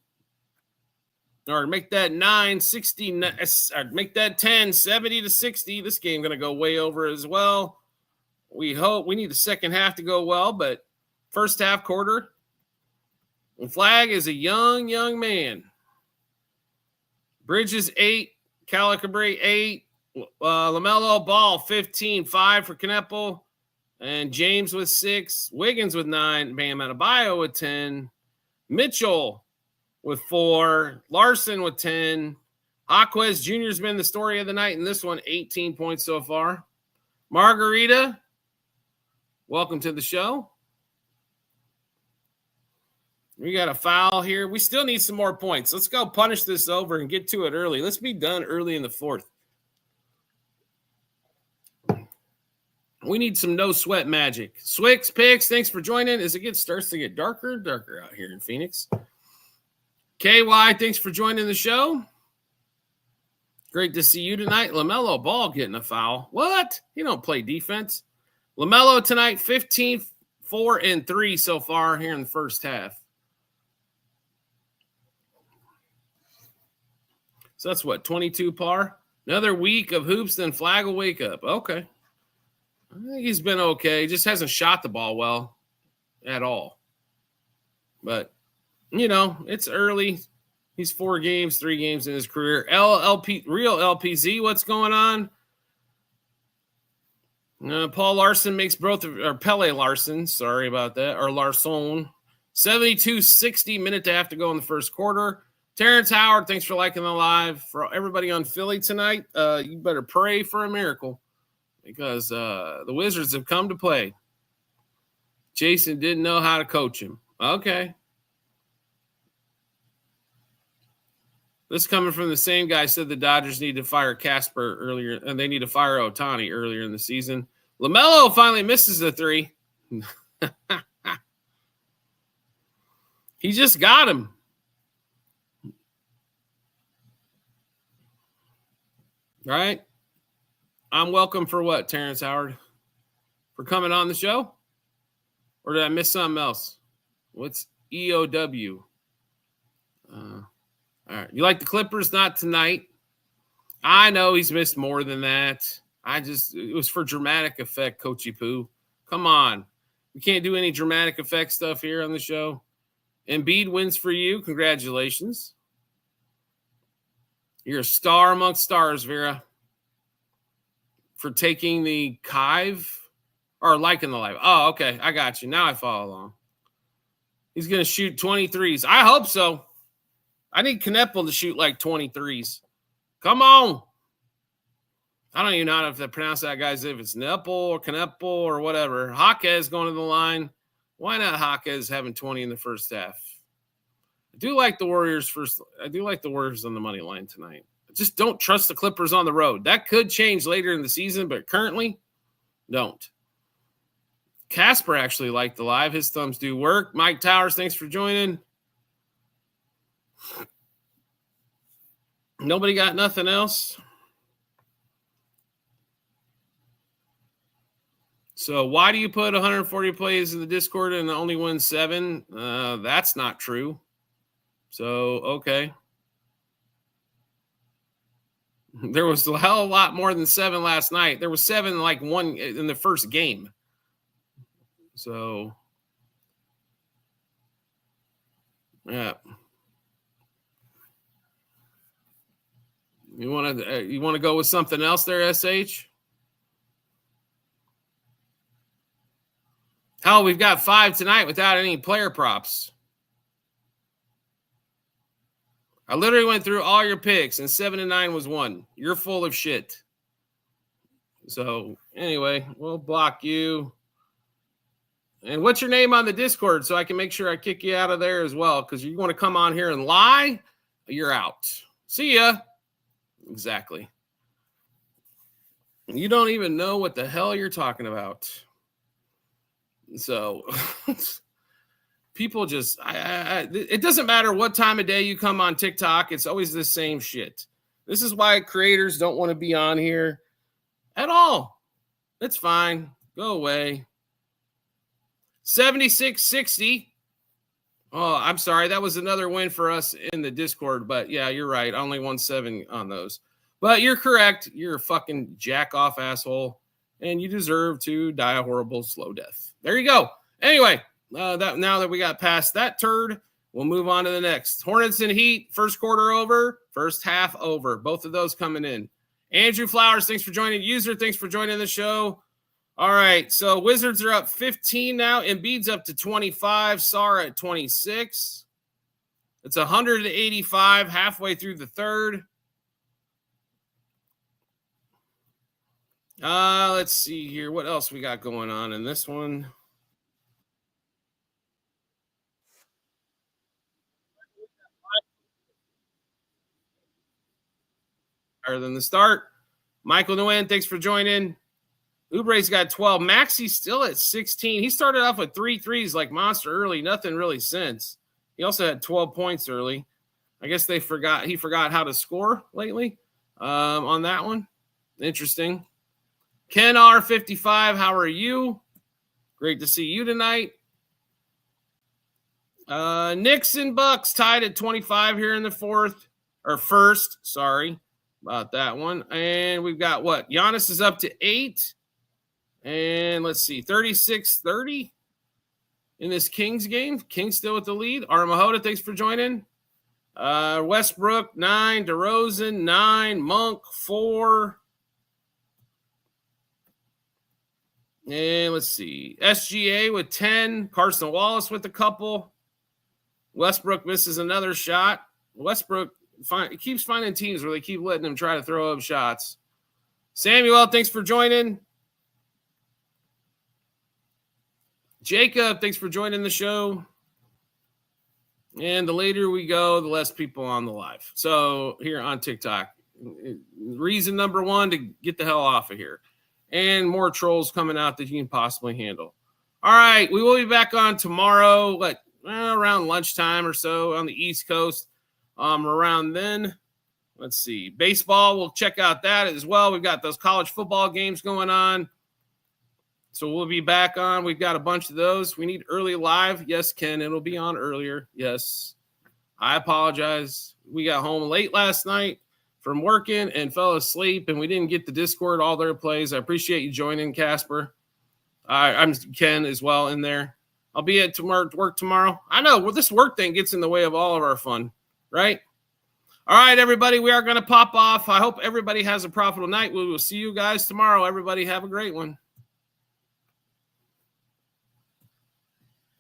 Or make that 60, make that 10, 70-60. This game going to go way over as well. We hope we need the second half to go well, but first half quarter, And Flag is a young man. Bridges 8, Calicabre 8, LaMelo Ball 15, 5 for Knepel, and James with 6, Wiggins with 9, Bam Adebayo with 10, Mitchell with 4, Larson with 10. Jaquez Jr.'s been the story of the night in this one, 18 points so far. Margarita, welcome to the show. We got a foul here. We still need some more points. Let's go punish this over and get to it early. Let's be done early in the fourth. We need some no sweat magic. Swix Picks, thanks for joining. As it starts to get darker and darker out here in Phoenix. KY, thanks for joining the show. Great to see you tonight. LaMelo Ball getting a foul. What? He don't play defense. LaMelo tonight, 15, 4, and 3 so far here in the first half. So that's what, 22 par? Another week of hoops, then Flag will wake up. Okay. I think he's been okay. Just hasn't shot the ball well at all. But, it's early. He's 4 games, 3 games in his career. Real LPZ, what's going on? Paul Larson makes both of, or Pele Larson, sorry about that, or Larson. 72-60, minute to have to go in the first quarter. Terrence Howard, thanks for liking the live. For everybody on Philly tonight, you better pray for a miracle because the Wizards have come to play. Jason didn't know how to coach him. Okay. This coming from the same guy said the Dodgers need to fire Casper earlier, and they need to fire Ohtani earlier in the season. LaMelo finally misses the 3. He just got him. Right? I'm welcome for what, Terrence Howard? For coming on the show? Or did I miss something else? What's EOW? All right. You like the Clippers? Not tonight. I know he's missed more than that. It was for dramatic effect, Coachy Poo. Come on. We can't do any dramatic effect stuff here on the show. Embiid wins for you. Congratulations. You're a star amongst stars, Vera. For taking the Kive or liking the live. Oh, okay. I got you. Now I follow along. He's going to shoot 23s. I hope so. I need Knepel to shoot like 23s. Come on. I don't even know how to pronounce that, guys, if it's Nepel or Knepel or whatever. Jaquez going to the line. Why not Jaquez having 20 in the first half? I do like the Warriors on the money line tonight. Just don't trust the Clippers on the road. That could change later in the season, but currently, don't. Casper actually liked the live. His thumbs do work. Mike Towers, thanks for joining. Nobody got nothing else? So why do you put 140 plays in the Discord and only win 7? That's not true. So, okay. There was a hell of a lot more than 7 last night. There was 7 like 1 in the first game. So, yeah. You want to go with something else there, SH? Hell, we've got 5 tonight without any player props. I literally went through all your picks, and 7 and 9 was 1. You're full of shit. So, anyway, we'll block you. And what's your name on the Discord so I can make sure I kick you out of there as well? Because you want to come on here and lie, you're out. See ya. Exactly. You don't even know what the hell you're talking about. So, people just, it doesn't matter what time of day you come on TikTok. It's always the same shit. This is why creators don't want to be on here at all. It's fine. Go away. 76-60. Oh, I'm sorry. That was another win for us in the Discord. But yeah, you're right. I only won 7 on those. But you're correct. You're a fucking jack-off asshole. And you deserve to die a horrible, slow death. There you go. Anyway, now that we got past that turd, We'll move on to the next. Hornets and Heat, first quarter over, first half over. Both of those coming in. Andrew Flowers, thanks for joining. User, thanks for joining the show. All right, so Wizards are up 15 now. Embiid's up to 25. Sarr at 26. It's 185 halfway through the third. Let's see here. What else we got going on in this one? Better than the start. Michael Nguyen, thanks for joining. Oubre's got 12. Maxi's still at 16. He started off with 3 threes like monster early. Nothing really since. He also had 12 points early. I guess he forgot how to score lately on that one. Interesting. Ken R55, how are you? Great to see you tonight. Knicks and Bucks tied at 25 here in the first. Sorry about that one. And we've got what? Giannis is up to 8. And let's see, 36-30 in this Kings game. Kings still with the lead. Armahoda, thanks for joining. Westbrook, 9. DeRozan, 9. Monk, 4. And let's see, SGA with 10. Carson Wallace with a couple. Westbrook misses another shot. Westbrook keeps finding teams where they keep letting him try to throw up shots. Samuel, thanks for joining. Jacob, thanks for joining the show. And the later we go, the less people on the live. So here on TikTok, reason number 1 to get the hell off of here. And more trolls coming out that you can possibly handle. All right, we will be back on tomorrow, around lunchtime or so on the East Coast. Around then, let's see, baseball, we'll check out that as well. We've got those college football games going on. So we'll be back on. We've got a bunch of those. We need early live. Yes, Ken, it'll be on earlier. Yes, I apologize. We got home late last night from working and fell asleep, and we didn't get the Discord, all their plays. I appreciate you joining, Casper. I'm Ken as well in there. I'll be at work tomorrow. I know, well, this work thing gets in the way of all of our fun, right? All right, everybody, we are going to pop off. I hope everybody has a profitable night. We will see you guys tomorrow. Everybody have a great one.